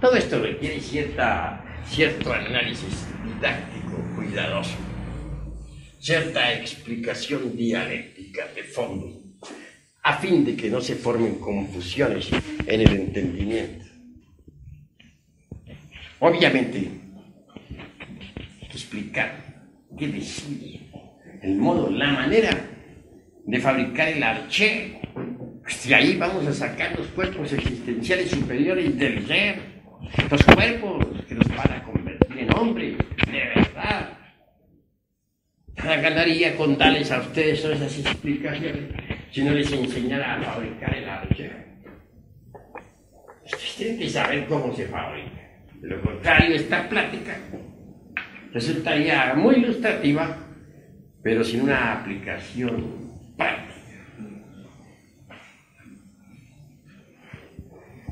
todo esto requiere cierto análisis didáctico, cuidadoso, cierta explicación dialéctica de fondo, a fin de que no se formen confusiones en el entendimiento. Obviamente, hay que explicar qué decide, el modo, la manera de fabricar el arché. Pues de ahí vamos a sacar los cuerpos existenciales superiores del ser. Los cuerpos que los van a convertir en hombres, de verdad. Nada ganaría con darles a ustedes todas esas explicaciones si no les enseñara a fabricar el arte. Ustedes tienen que saber cómo se fabrica. De lo contrario, esta plática resultaría muy ilustrativa, pero sin una aplicación práctica.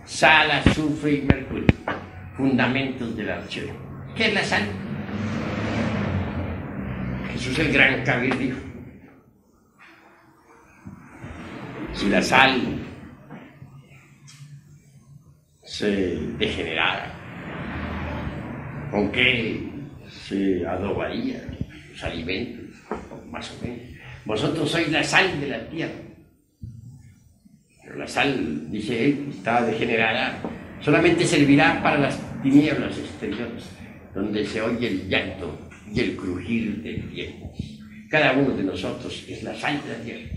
Sal, azufre y mercurio, fundamentos del archero. ¿Qué es la sal? Jesús el gran Kabir dijo: si la sal se degenerara, ¿con qué se adobaría los alimentos? Más o menos. Vosotros sois la sal de la tierra. Pero la sal, dice él, está degenerada, solamente servirá para las tinieblas exteriores, donde se oye el llanto y el crujir del viento. Cada uno de nosotros es la sal de la tierra.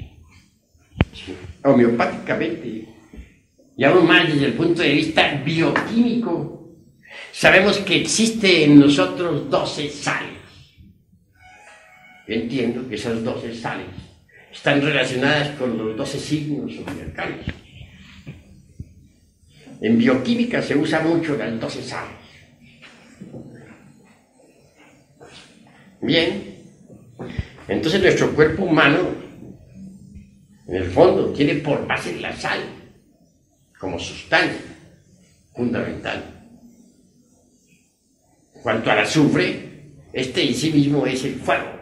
Sí. Homeopáticamente, y aún más desde el punto de vista bioquímico, sabemos que existe en nosotros 12 sales. Yo entiendo que esas 12 sales están relacionadas con los 12 signos zodiacales. En bioquímica se usa mucho las 12 sales. Bien, entonces nuestro cuerpo humano, en el fondo, tiene por base la sal como sustancia fundamental. En cuanto al azufre, este en sí mismo es el fuego.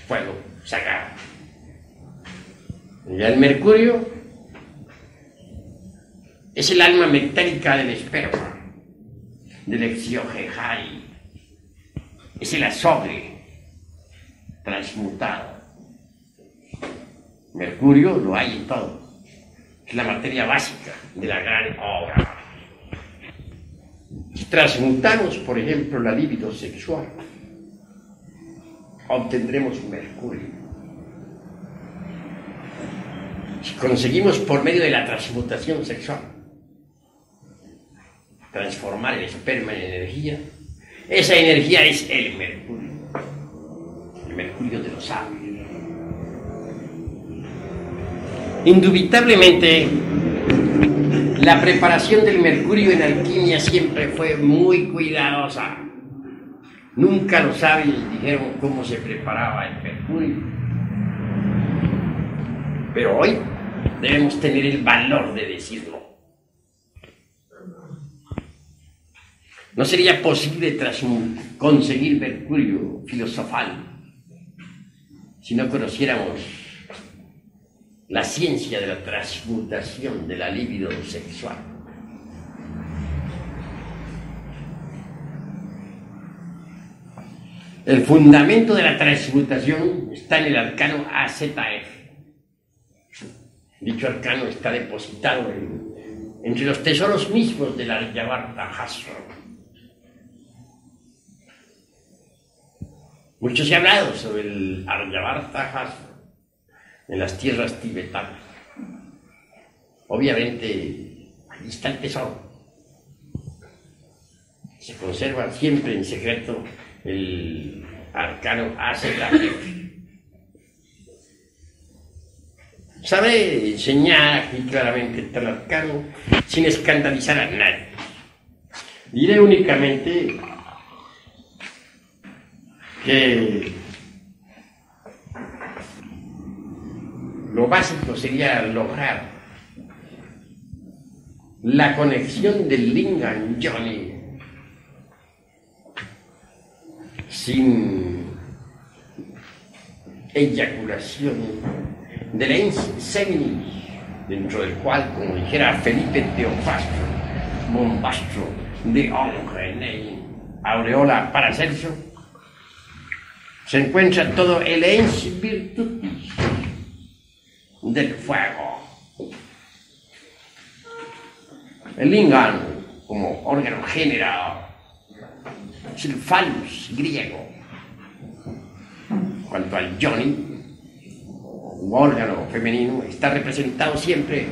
Fuego sagrado. Y el mercurio es el alma metálica del esperma, del exiogerai. Es el azufre transmutado. Mercurio lo hay en todo. Es la materia básica de la gran obra. Si transmutamos, por ejemplo, la libido sexual, obtendremos mercurio. Si conseguimos por medio de la transmutación sexual transformar el esperma en energía, esa energía es el mercurio de los sabios. Indubitablemente, la preparación del mercurio en alquimia siempre fue muy cuidadosa. Nunca los sabios dijeron cómo se preparaba el mercurio. Pero hoy debemos tener el valor de decirlo. No sería posible conseguir mercurio filosofal si no conociéramos la ciencia de la transmutación de la libido sexual. El fundamento de la transmutación está en el arcano AZF. Dicho arcano está depositado entre los tesoros mismos del Aryavarta Hasra. Mucho se ha hablado sobre el Aryavarta Hasra en las tierras tibetanas. Obviamente, ahí está el tesoro. Se conserva siempre en secreto el arcano AZF. Sabe enseñar aquí claramente tal arcano sin escandalizar a nadie. Diré únicamente que lo básico sería lograr la conexión del Lingam Yoni sin eyaculación del ens seminis, dentro del cual, como dijera Felipe Teofastro, bombastro de Ongenei, aureola Paracelso, se encuentra todo el ens virtutis del fuego. El lingam, como órgano generador, es el phallus griego. Cuanto al yoni, órgano femenino, está representado siempre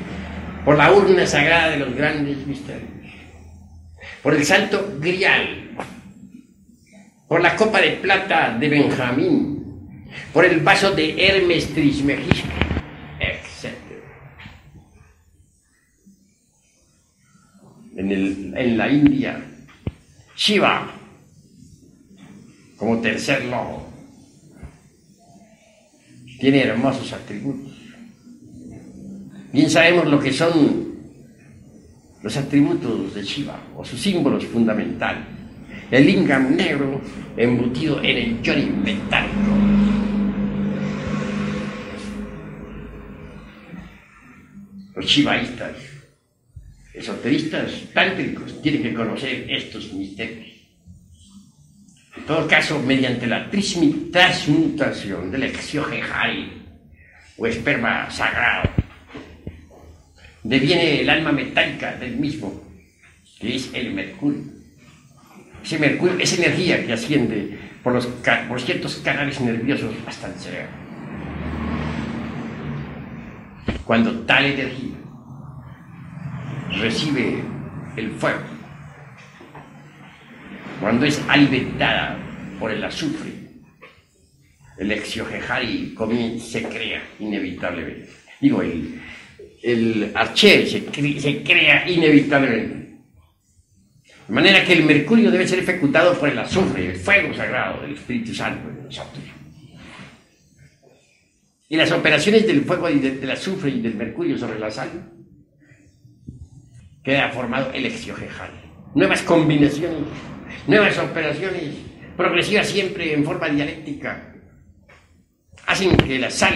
por la urna sagrada de los grandes misterios, por el santo grial, por la copa de plata de Benjamín, por el vaso de Hermes Trismegisto, etc. En la India, Shiva, como tercer lobo, tiene hermosos atributos. Bien sabemos lo que son los atributos de Shiva, o sus símbolos fundamentales. El lingam negro embutido en el yoni metálico. Los shivaístas, esoteristas, tántricos, tienen que conocer estos misterios. En todo caso, mediante la transmutación del exiogenjari, o esperma sagrado, deviene el alma metálica del mismo, que es el mercurio. Ese mercurio es energía que asciende por ciertos canales nerviosos hasta el cerebro. Cuando tal energía recibe el fuego, cuando es alimentada por el azufre, el exiogenjari se crea inevitablemente. Digo, el arché se crea inevitablemente. De manera que el mercurio debe ser ejecutado por el azufre, el fuego sagrado del Espíritu Santo de nosotros. Y las operaciones del fuego y del azufre y del mercurio sobre la sal, queda formado el exiogenjari. Nuevas combinaciones, nuevas operaciones, progresivas siempre en forma dialéctica, hacen que la sal,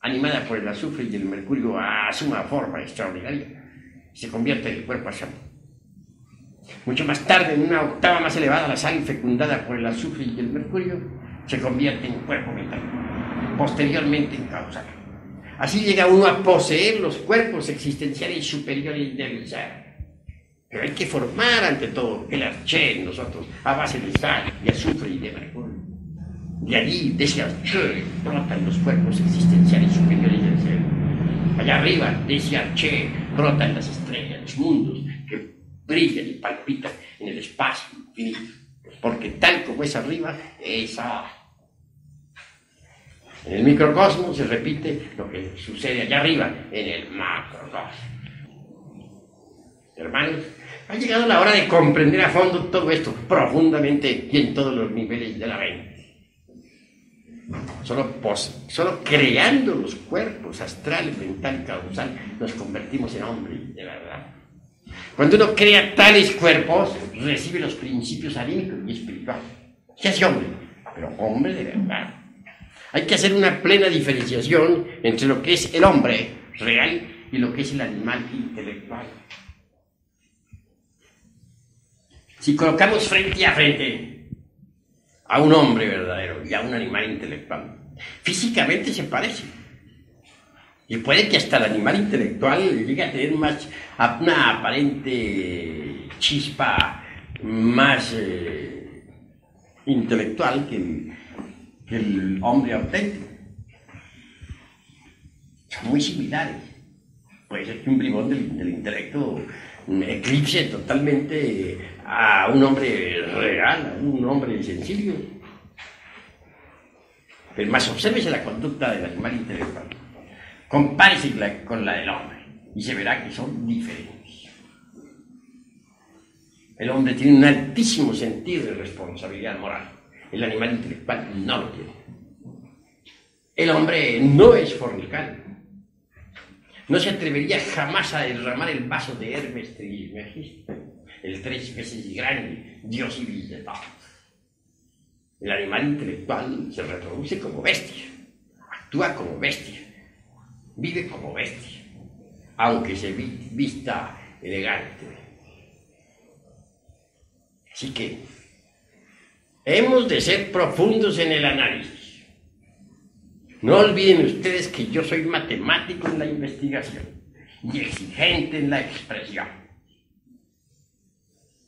animada por el azufre y el mercurio, asuma forma extraordinaria y se convierte en el cuerpo santo. Mucho más tarde, en una octava más elevada, la sal, fecundada por el azufre y el mercurio, se convierte en cuerpo metálico, posteriormente en causal. Así llega uno a poseer los cuerpos existenciales superiores del ser. Pero hay que formar ante todo el arché en nosotros, a base de sal, de azufre y de mercurio. De allí, de ese arché, brotan los cuerpos existenciales superiores del ser. Allá arriba, de ese arché, brotan las estrellas, los mundos, que brillan y palpitan en el espacio infinito. Porque tal como es arriba, es abajo. En el microcosmos se repite lo que sucede allá arriba, en el macrocosmos. Hermanos, ha llegado la hora de comprender a fondo todo esto, profundamente y en todos los niveles de la mente. Solo creando los cuerpos astral, mental y causal nos convertimos en hombres de verdad. Cuando uno crea tales cuerpos, recibe los principios anímicos y espirituales. Se hace hombre, pero hombre de verdad. Hay que hacer una plena diferenciación entre lo que es el hombre real y lo que es el animal intelectual. Si colocamos frente a frente a un hombre verdadero y a un animal intelectual, físicamente se parecen. Y puede que hasta el animal intelectual llegue a tener una aparente chispa más intelectual que el hombre auténtico. Son muy similares. Puede ser que un bribón del intelecto eclipse totalmente a un hombre real, a un hombre sencillo. Pero más obsérvese la conducta del animal intelectual. Compárese con la del hombre y se verá que son diferentes. El hombre tiene un altísimo sentido de responsabilidad moral. El animal intelectual no lo tiene. El hombre no es fornicario. No se atrevería jamás a derramar el vaso de Hermes Trismegisto, el 3 veces grande dios civil de todo. El animal intelectual se reproduce como bestia, actúa como bestia, vive como bestia, aunque se vista elegante. Así que hemos de ser profundos en el análisis. No olviden ustedes que yo soy matemático en la investigación y exigente en la expresión.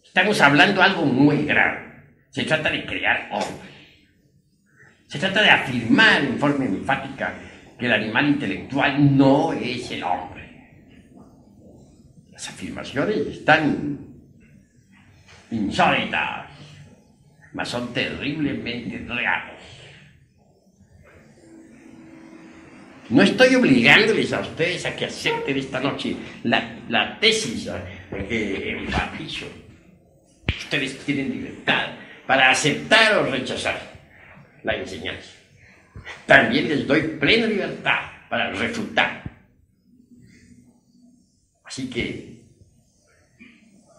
Estamos hablando de algo muy grave. Se trata de crear hombres. Se trata de afirmar en forma enfática que el animal intelectual no es el hombre. Las afirmaciones están insólitas, mas son terriblemente reales. No estoy obligándoles a ustedes a que acepten esta noche la tesis que enfatizo. Ustedes tienen libertad para aceptar o rechazar la enseñanza. También les doy plena libertad para refutar. Así que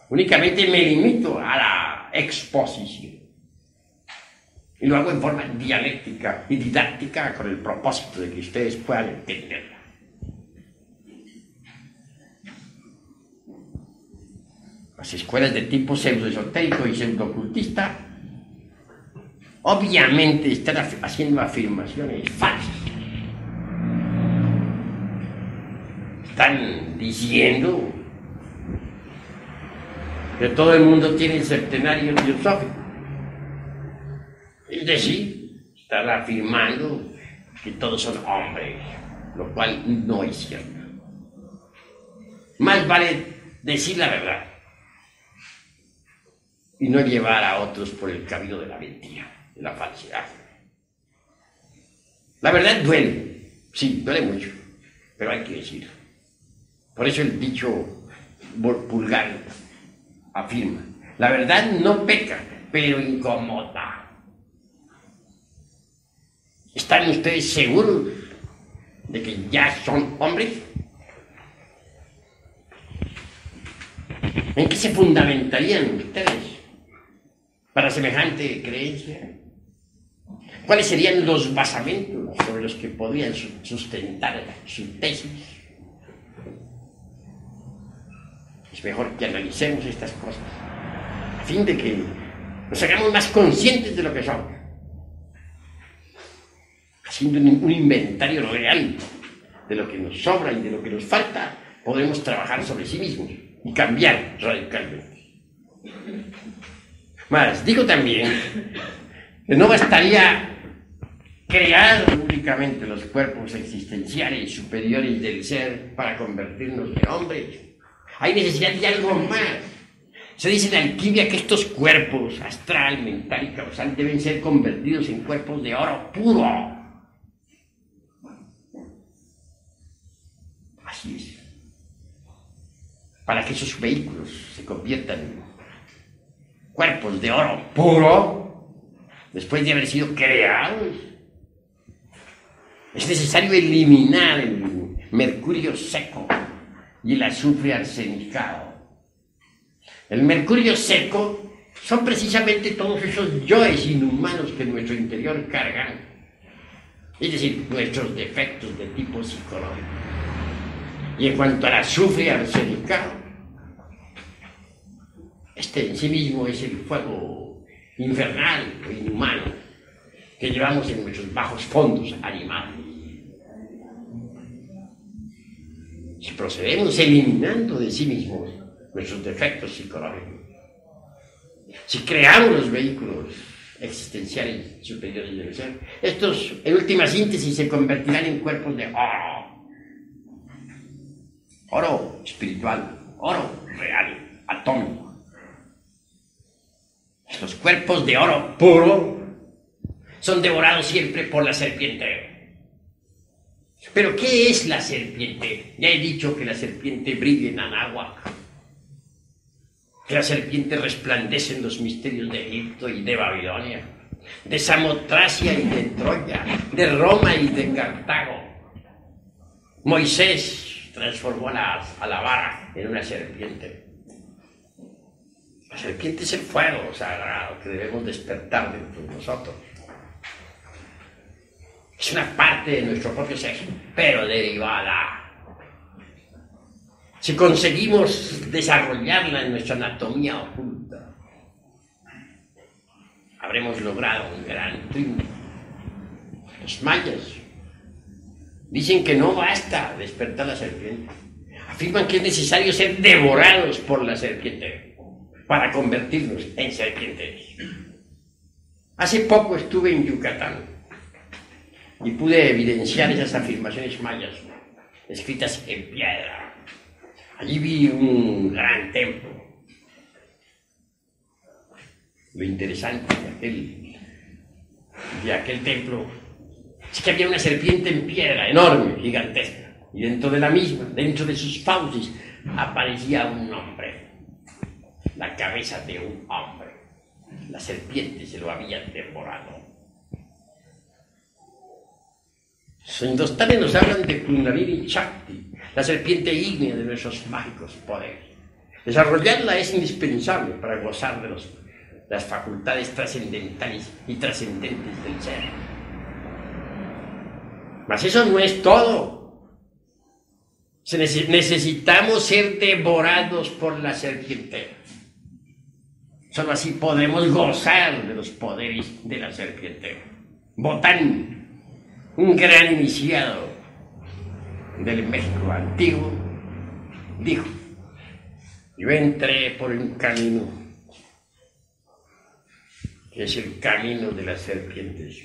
únicamente me limito a la exposición. Y lo hago en forma dialéctica y didáctica con el propósito de que ustedes puedan entenderla. Las escuelas de tipo pseudoesotérico y pseudoocultista obviamente están haciendo afirmaciones falsas. Están diciendo que todo el mundo tiene el septenario teosófico. Es decir, están afirmando que todos son hombres, lo cual no es cierto. Más vale decir la verdad y no llevar a otros por el camino de la mentira, de la falsedad. La verdad duele, sí, duele mucho, pero hay que decirlo. Por eso el dicho vulgar afirma: la verdad no peca, pero incomoda. ¿Están ustedes seguros de que ya son hombres? ¿En qué se fundamentarían ustedes para semejante creencia? ¿Cuáles serían los basamentos sobre los que podrían sustentar su tesis? Es mejor que analicemos estas cosas a fin de que nos hagamos más conscientes de lo que somos. Haciendo un inventario real de lo que nos sobra y de lo que nos falta, podremos trabajar sobre sí mismos y cambiar radicalmente. Más, digo también que no bastaría crear únicamente los cuerpos existenciales superiores del ser para convertirnos en hombres. Hay necesidad de algo más. Se dice en alquimia que estos cuerpos, astral, mental y causal, deben ser convertidos en cuerpos de oro puro. Así es. Para que esos vehículos se conviertan en cuerpos de oro puro, después de haber sido creados, es necesario eliminar el mercurio seco y el azufre arsenicado. El mercurio seco son precisamente todos esos yoes inhumanos que en nuestro interior cargan, es decir, nuestros defectos de tipo psicológico. Y en cuanto al azufre arsenicado, este en sí mismo es el fuego infernal o inhumano que llevamos en nuestros bajos fondos animales. Si procedemos eliminando de sí mismos nuestros defectos psicológicos, si creamos los vehículos existenciales superiores del ser, estos en última síntesis se convertirán en cuerpos de oro espiritual, oro real, atómico. Los cuerpos de oro puro son devorados siempre por la serpiente. ¿Pero qué es la serpiente? Ya he dicho que la serpiente brilla en Anáhuac, que la serpiente resplandece en los misterios de Egipto y de Babilonia, de Samotracia y de Troya, de Roma y de Cartago. Moisés transformó a la vara en una serpiente. La serpiente es el fuego sagrado que debemos despertar dentro de nosotros. Es una parte de nuestro propio ser, pero derivada. Si conseguimos desarrollarla en nuestra anatomía oculta, habremos logrado un gran triunfo. Los mayas dicen que no basta despertar la serpiente. Afirman que es necesario ser devorados por la serpiente para convertirnos en serpientes. Hace poco estuve en Yucatán y pude evidenciar esas afirmaciones mayas escritas en piedra. Allí vi un gran templo. Lo interesante de aquel templo es que había una serpiente en piedra, enorme, gigantesca. Y dentro de la misma, dentro de sus fauces, aparecía un hombre. La cabeza de un hombre. La serpiente se lo había devorado. Los hindustanes nos hablan de Kundalini Shakti, la serpiente ígnea de nuestros mágicos poderes. Desarrollarla es indispensable para gozar de las facultades trascendentales y trascendentes del ser. Mas eso no es todo. Necesitamos ser devorados por la serpiente. Solo así podremos gozar de los poderes de la serpiente. Botán, un gran iniciado del México antiguo, dijo: yo entré por un camino que es el camino de las serpientes,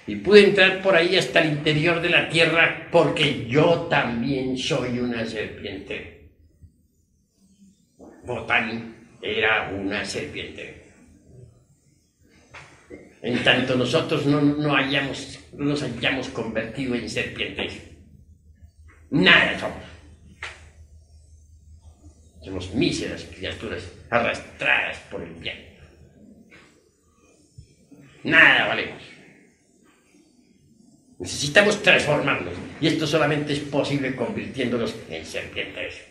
y pude entrar por ahí hasta el interior de la tierra porque yo también soy una serpiente. Botán era una serpiente. En tanto nosotros no nos hayamos convertido en serpientes, nada somos. Somos míseras criaturas arrastradas por el viento. Nada valemos. Necesitamos transformarnos, y esto solamente es posible convirtiéndonos en serpientes.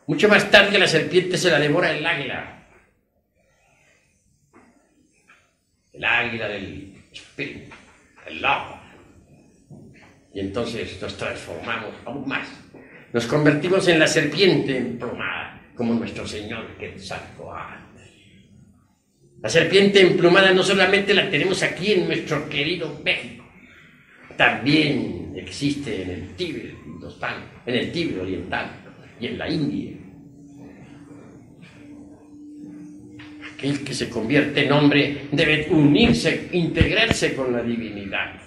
Mucho más tarde la serpiente se la devora el águila. El águila del espíritu, el lobo. Y entonces nos transformamos aún más. Nos convertimos en la serpiente emplumada, como nuestro Señor Quetzalcóatl. La serpiente emplumada no solamente la tenemos aquí en nuestro querido México, también existe en el Tíbet, en el Tíbet oriental y en la India. Aquel que se convierte en hombre debe unirse, integrarse con la divinidad.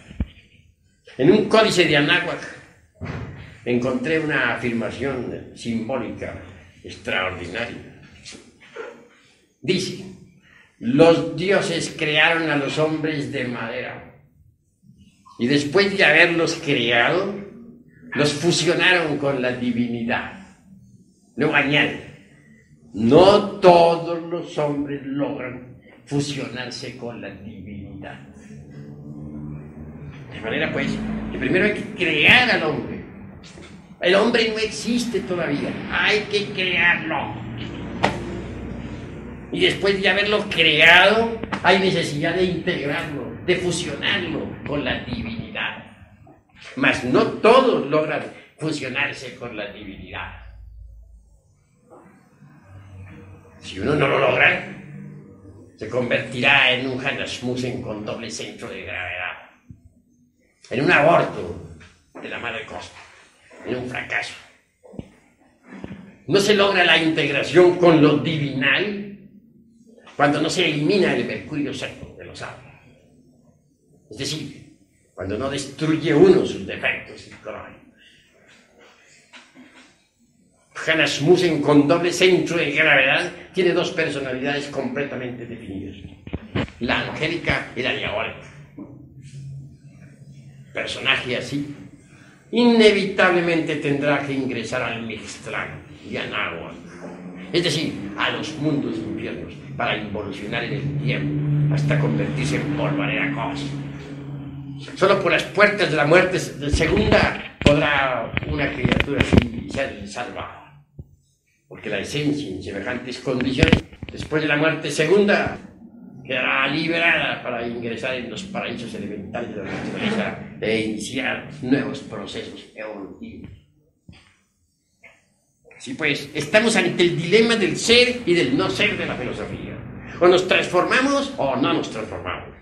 En un códice de Anáhuac encontré una afirmación simbólica extraordinaria. Dice: los dioses crearon a los hombres de madera, y después de haberlos creado, los fusionaron con la divinidad. Luego añade: no todos los hombres logran fusionarse con la divinidad. De manera pues, que primero hay que crear al hombre. El hombre no existe todavía, hay que crearlo. Y después de haberlo creado, hay necesidad de integrarlo, de fusionarlo con la divinidad. Mas no todos logran fusionarse con la divinidad. Si uno no lo logra, se convertirá en un Hanasmussen con doble centro de gravedad, en un aborto de la madre costa, en un fracaso. No se logra la integración con lo divinal cuando no se elimina el mercurio seco de los árboles. Es decir, cuando no destruye uno sus defectos psicológicos. Hanasmussen con doble centro de gravedad tiene dos personalidades completamente definidas: la angélica y la diabólica. Personaje así inevitablemente tendrá que ingresar al Mixtlán y a Anáhuac, es decir, a los mundos infiernos, para involucionar en el tiempo hasta convertirse en polvareda cósmica. Solo por las puertas de la muerte segunda podrá una criatura así ser salvada, porque la esencia en semejantes condiciones, después de la muerte segunda, quedará liberada para ingresar en los paraísos elementales de la naturaleza e iniciar nuevos procesos evolutivos. Así pues, estamos ante el dilema del ser y del no ser de la filosofía. O nos transformamos o no nos transformamos.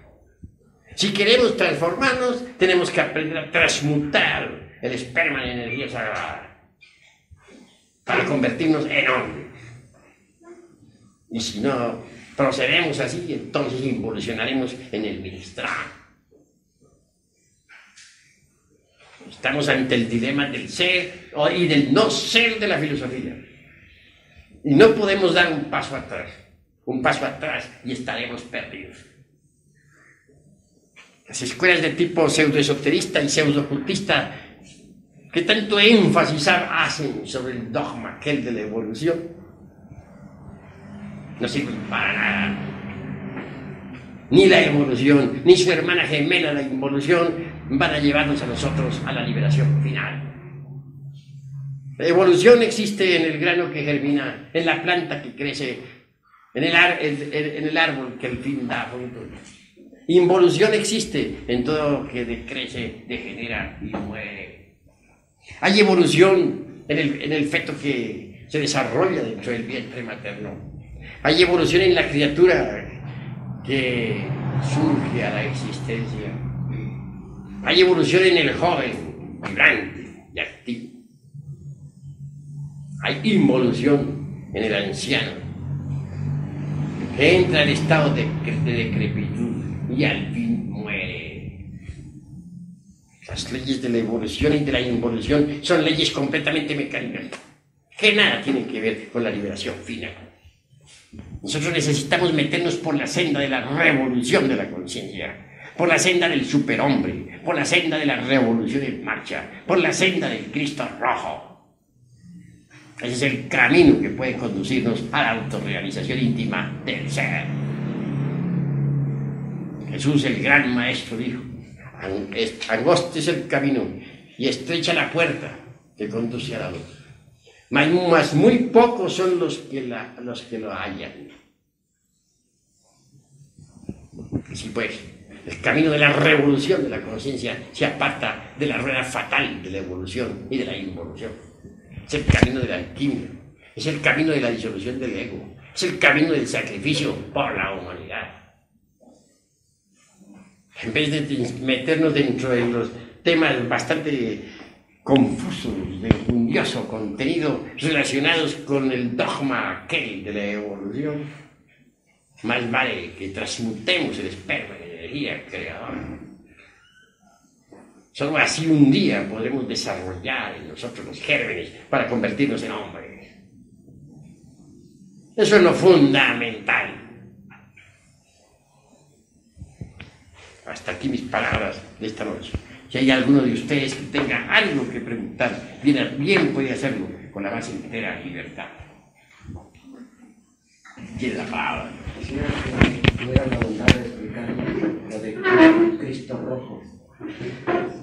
Si queremos transformarnos, tenemos que aprender a transmutar el esperma en energía sagrada para convertirnos en hombre. Y si no procedemos así, entonces involucionaremos en el Mixtlán. Estamos ante el dilema del ser y del no ser de la filosofía. Y no podemos dar un paso atrás y estaremos perdidos. Las escuelas de tipo pseudoesoterista y pseudo-ocultista que tanto énfasis hacen sobre el dogma aquel de la evolución no sirven para nada. Ni la evolución, ni su hermana gemela la involución van a llevarnos a nosotros a la liberación final. La evolución existe en el grano que germina, en la planta que crece, en el árbol que al fin da fruto. Involución existe en todo lo que decrece, degenera y muere. Hay evolución en el feto que se desarrolla dentro del vientre materno. Hay evolución en la criatura que surge a la existencia. Hay evolución en el joven, vibrante y activo. Hay involución en el anciano, que entra en estado de decrepitud y al fin muere. Las leyes de la evolución y de la involución son leyes completamente mecánicas, que nada tienen que ver con la liberación final. Nosotros necesitamos meternos por la senda de la revolución de la conciencia, por la senda del superhombre, por la senda de la revolución en marcha, por la senda del Cristo rojo. Ese es el camino que puede conducirnos a la autorrealización íntima del ser. Jesús, el gran maestro, dijo: angosto es el camino y estrecha la puerta que conduce a la luz, mas muy pocos son los que lo hallan. Así pues, el camino de la revolución de la conciencia se aparta de la rueda fatal de la evolución y de la involución. Es el camino de la alquimia, es el camino de la disolución del ego, es el camino del sacrificio por la humanidad. En vez de meternos dentro de los temas bastante confusos, de enjundioso contenido relacionados con el dogma aquel de la evolución, más vale que transmutemos el esperma en energía creadora. Solo así un día podremos desarrollar en nosotros los gérmenes para convertirnos en hombres. Eso es lo fundamental. Hasta aquí mis palabras de esta noche. Si hay alguno de ustedes que tenga algo que preguntar, bien puede hacerlo con la más entera libertad. Tiene la palabra. Quisiera que tuvieran la bondad de explicarnos lo de Cristo rojo.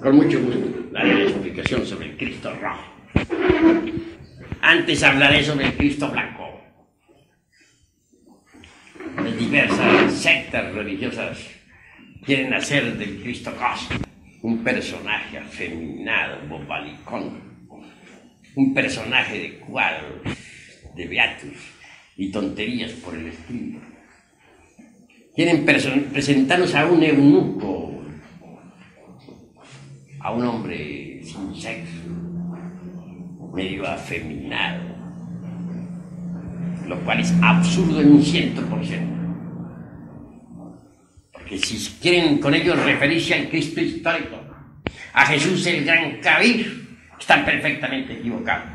Con mucho gusto daré la explicación sobre el Cristo rojo. Antes hablaré sobre el Cristo blanco. Las diversas sectas religiosas quieren hacer del Cristo cósmico un personaje afeminado, bobalicón, un personaje de cuadros, de beatus y tonterías por el estilo. Quieren presentarnos a un eunuco, a un hombre sin sexo, medio afeminado, lo cual es absurdo en un 100%. Porque si quieren con ello referirse al Cristo histórico, a Jesús el Gran Kabir, están perfectamente equivocados.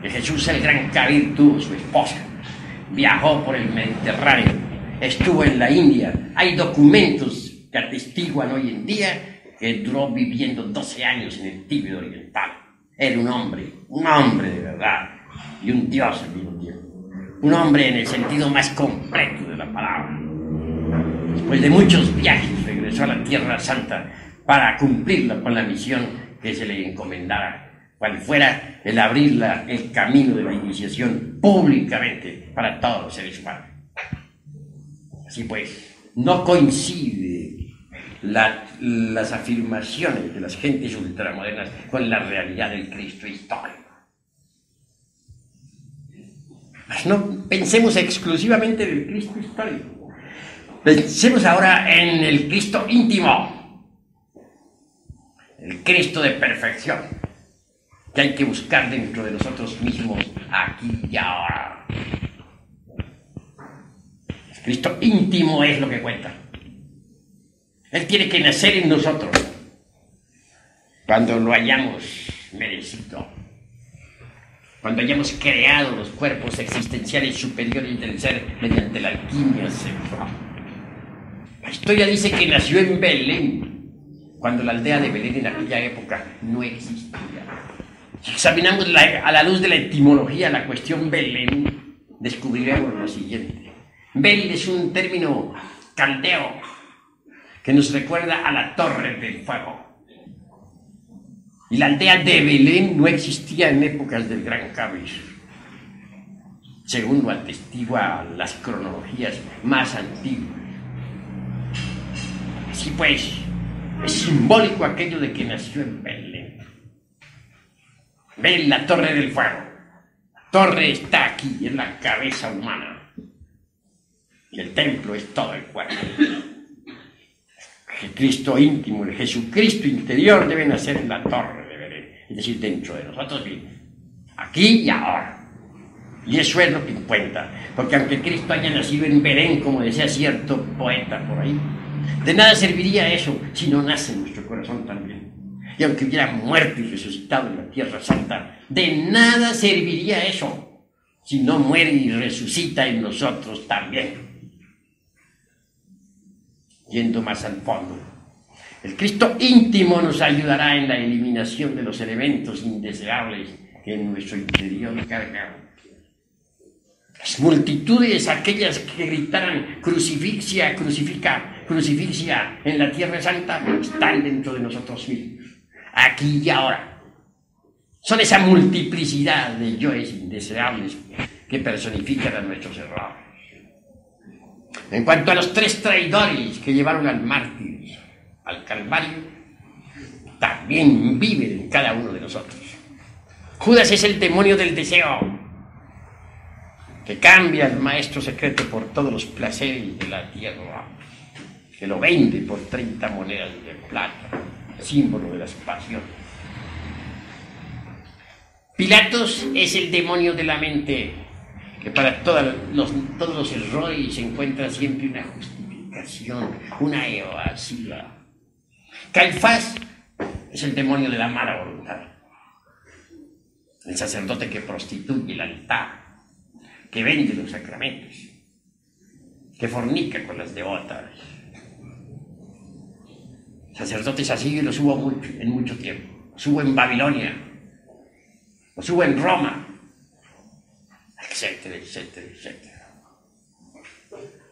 Que Jesús el Gran Kabir tuvo su esposa, viajó por el Mediterráneo, estuvo en la India. Hay documentos que atestiguan hoy en día que duró viviendo 12 años en el Tíbet oriental. Era un hombre de verdad, y un Dios al mismo tiempo. Un hombre en el sentido más completo de la palabra. Después de muchos viajes regresó a la Tierra Santa para cumplir con la misión que se le encomendara, cual fuera el abrir el camino de la iniciación públicamente para todos los seres humanos. Así pues, no coincide las afirmaciones de las gentes ultramodernas con la realidad del Cristo histórico. Mas no pensemos exclusivamente en el Cristo histórico. Pensemos ahora en el Cristo íntimo, el Cristo de perfección, que hay que buscar dentro de nosotros mismos, aquí y ahora. El Cristo íntimo es lo que cuenta. Él tiene que nacer en nosotros. cuando lo hayamos merecido, cuando hayamos creado los cuerpos existenciales superiores del ser mediante la alquimia sexual. La historia dice que nació en Belén, cuando la aldea de Belén en aquella época no existía. Si examinamos a la luz de la etimología la cuestión Belén, descubriremos lo siguiente. Bel es un término caldeo que nos recuerda a la Torre del Fuego. Y la aldea de Belén no existía en épocas del Gran Cabir, según lo atestiguan las cronologías más antiguas. Así pues, es simbólico aquello de que nació en Belén. Ven la Torre del Fuego. La torre está aquí, en la cabeza humana. Y el templo es todo el cuerpo. El Cristo íntimo, el Jesucristo interior debe nacer en la torre de Belén, es decir, dentro de nosotros mismos, aquí y ahora. Y eso es lo que cuenta, porque aunque Cristo haya nacido en Belén, como decía cierto poeta por ahí, de nada serviría eso si no nace en nuestro corazón también. Y aunque hubiera muerto y resucitado en la Tierra Santa, de nada serviría eso si no muere y resucita en nosotros también. Yendo más al fondo, el Cristo íntimo nos ayudará en la eliminación de los elementos indeseables que en nuestro interior cargamos. Las multitudes, aquellas que gritaran crucifixia, crucifica, crucifixia en la Tierra Santa, están dentro de nosotros mismos, aquí y ahora. Son esa multiplicidad de yoes indeseables que personifican a nuestros errores. En cuanto a los 3 traidores que llevaron al mártir al Calvario, también viven en cada uno de nosotros. Judas es el demonio del deseo, que cambia al maestro secreto por todos los placeres de la tierra, que lo vende por 30 monedas de plata, símbolo de las pasiones. Pilatos es el demonio de la mente, que para todos los errores se encuentra siempre una justificación, una evasiva. Caifás es el demonio de la mala voluntad, el sacerdote que prostituye el altar, que vende los sacramentos, que fornica con las devotas. Sacerdotes así los hubo en mucho tiempo. Los hubo en Babilonia, los hubo en Roma, etcétera, etcétera, etcétera.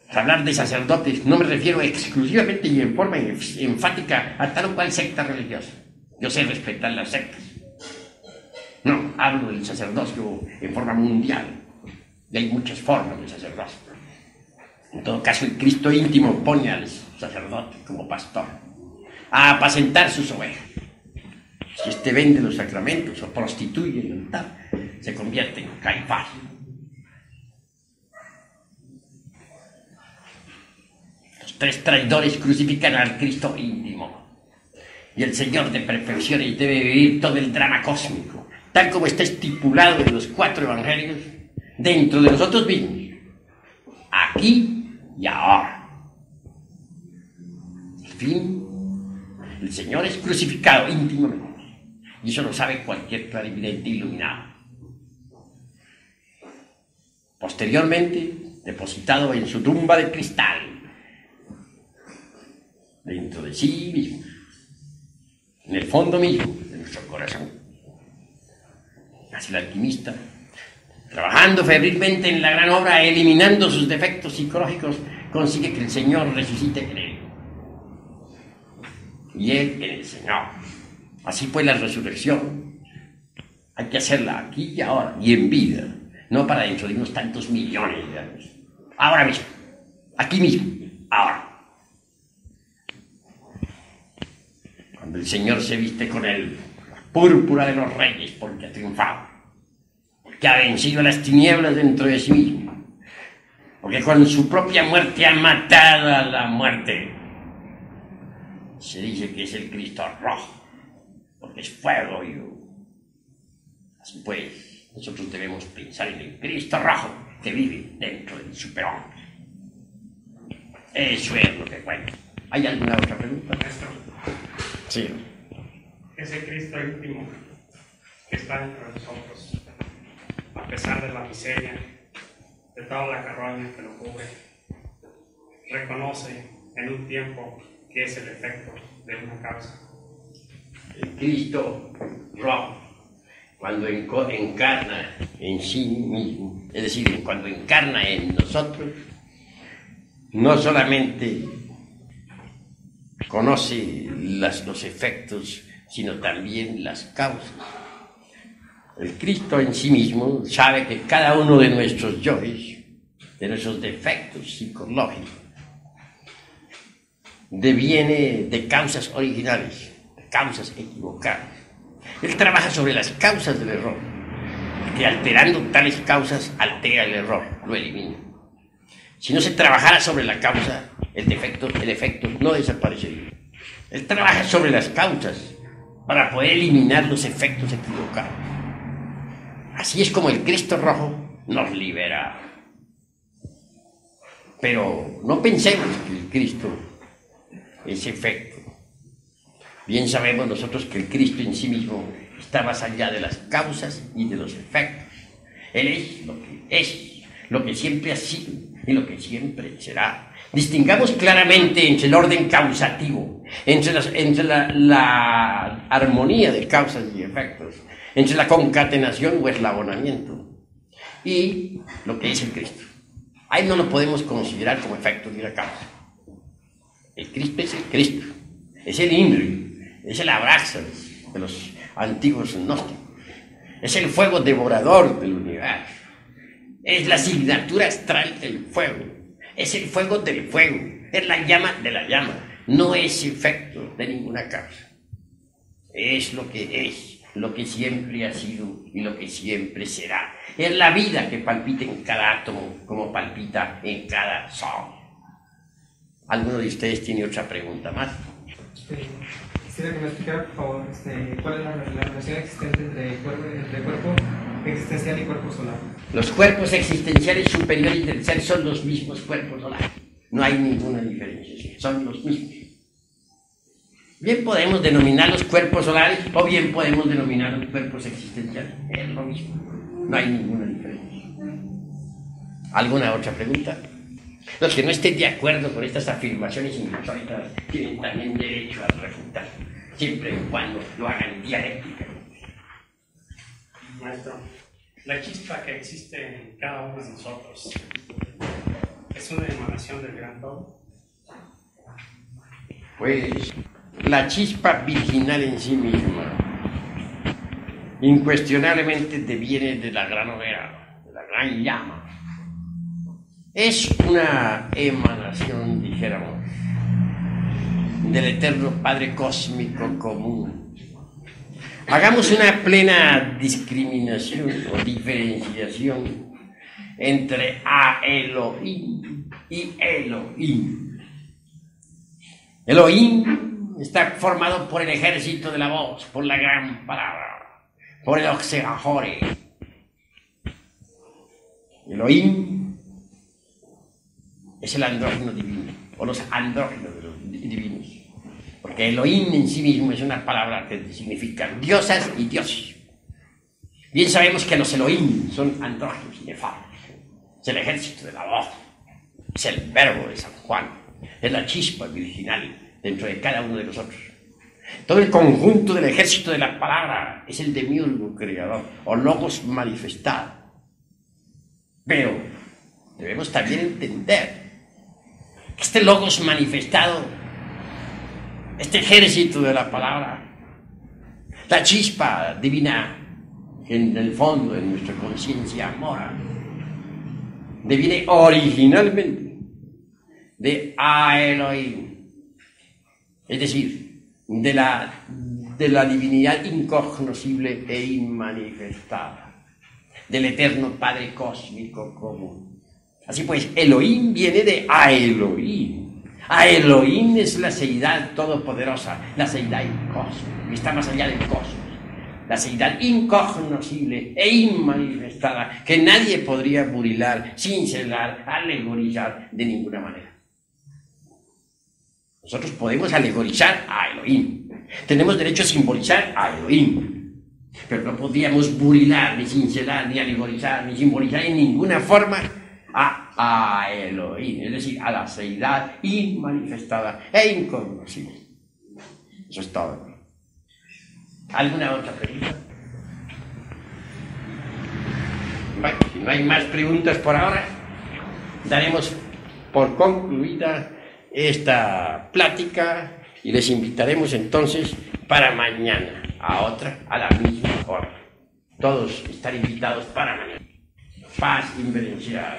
Al hablar de sacerdotes no me refiero exclusivamente y en forma enfática a tal o cual secta religiosa. Yo sé respetar las sectas. No, hablo del sacerdocio en forma mundial. Y hay muchas formas de sacerdocio. En todo caso, el Cristo íntimo pone al sacerdote como pastor a apacentar sus ovejas. Si este vende los sacramentos o prostituye el altar, se convierte en Caifás. Los 3 traidores crucifican al Cristo íntimo. Y el Señor de perfecciones debe vivir todo el drama cósmico, tal como está estipulado en los 4 evangelios, dentro de nosotros mismos, aquí y ahora. Al fin, el Señor es crucificado íntimamente, y eso lo sabe cualquier clarividente iluminado. Posteriormente, depositado en su tumba de cristal, dentro de sí mismo, en el fondo mismo de nuestro corazón. Así el alquimista, trabajando febrilmente en la gran obra, eliminando sus defectos psicológicos, consigue que el Señor resucite en él. Y él en el Señor. Así pues la resurrección hay que hacerla aquí y ahora, y en vida, no para dentro de unos tantos millones de años. Ahora mismo, aquí mismo, ahora. Cuando el Señor se viste con la púrpura de los reyes, porque ha triunfado, que ha vencido las tinieblas dentro de sí mismo, porque con su propia muerte ha matado a la muerte. Se dice que es el Cristo rojo, porque es fuego y así pues, nosotros debemos pensar en el Cristo rojo que vive dentro del superhombre. Eso es lo que cuenta. ¿Hay alguna otra pregunta, maestro? Sí. ese Cristo íntimo que está entre nosotros, a pesar de la miseria, de toda la carroña que lo cubre, reconoce en un tiempo que es el efecto de una causa. El Cristo rojo, cuando encarna en sí mismo, es decir, cuando encarna en nosotros, no solamente conoce los efectos, sino también las causas. El Cristo en sí mismo sabe que cada uno de nuestros yoes, de nuestros defectos psicológicos, deviene de causas originales, de causas equivocadas. Él trabaja sobre las causas del error, que alterando tales causas altera el error, lo elimina. Si no se trabajara sobre la causa, el efecto no desaparecería. Él trabaja sobre las causas para poder eliminar los efectos equivocados. Así es como el Cristo rojo nos libera. Pero no pensemos que el Cristo es efecto. Bien sabemos nosotros que el Cristo en sí mismo está más allá de las causas y de los efectos. Él es lo que siempre ha sido y lo que siempre será. Distingamos claramente entre el orden causativo, entre la armonía de causas y efectos, entre la concatenación o eslabonamiento y lo que es el Cristo. Ahí no lo podemos considerar como efecto ni una causa. El Cristo es el Cristo, es el INRI, es el Abraxas de los antiguos gnósticos, es el fuego devorador del universo, es la asignatura astral del fuego, es el fuego del fuego, es la llama de la llama, no es efecto de ninguna causa. Es lo que siempre ha sido y lo que siempre será. Es la vida que palpita en cada átomo como palpita en cada sol. ¿Alguno de ustedes tiene otra pregunta más? Quisiera que me explicara, por favor, cuál es la relación existente entre cuerpo existencial y cuerpo solar. Los cuerpos existenciales superiores del ser son los mismos cuerpos solares. No hay ninguna diferencia, son los mismos. Bien podemos denominar los cuerpos solares o bien podemos denominar los cuerpos existenciales. Es lo mismo, no hay ninguna diferencia. ¿Alguna otra pregunta? Los que no estén de acuerdo con estas afirmaciones insólitas tienen también derecho a refutar, siempre y cuando lo hagan dialécticamente. Maestro, la chispa que existe en cada uno de nosotros es una emanación del gran todo. Pues la chispa virginal en sí misma incuestionablemente deviene de la gran hoguera, de la gran llama. Es una emanación, dijéramos, del eterno Padre Cósmico Común. Hagamos una plena discriminación o diferenciación entre a Elohim y Elohim. Elohim está formado por el ejército de la voz, por la gran palabra, por el Oxegajore. Elohim es el andrógeno divino, o los andrógenos de los divinos, porque Elohim en sí mismo es una palabra que significa diosas y dioses. Bien sabemos que los Elohim son andrógenos inefables, es el ejército de la voz, es el verbo de San Juan, es la chispa virginal dentro de cada uno de nosotros. Todo el conjunto del ejército de la palabra es el demiurgo creador, o logos manifestado. Pero debemos también entender que este logos manifestado, este ejército de la palabra, la chispa divina que en el fondo de nuestra conciencia mora, deviene originalmente de Elohim, es decir, de la divinidad incognoscible e inmanifestada, del eterno Padre Cósmico Común. Así pues, Elohim viene de Elohim. Elohim es la seidad todopoderosa, la seidad cósmica, que está más allá del cosmos. La seidad incognoscible e inmanifestada, que nadie podría burilar, cincelar, alegorizar de ninguna manera. Nosotros podemos alegorizar a Elohim, Tenemos derecho a simbolizar a Elohim, pero no podíamos burilar, ni cincelar, ni alegorizar, ni simbolizar en ninguna forma a Elohim, es decir, a la seidad inmanifestada e inconocible. Eso es todo. ¿Alguna otra pregunta? Bueno, si no hay más preguntas por ahora, daremos por concluida esta plática y les invitaremos entonces para mañana a otra, a la misma hora. Todos están invitados para mañana. Paz inverencial.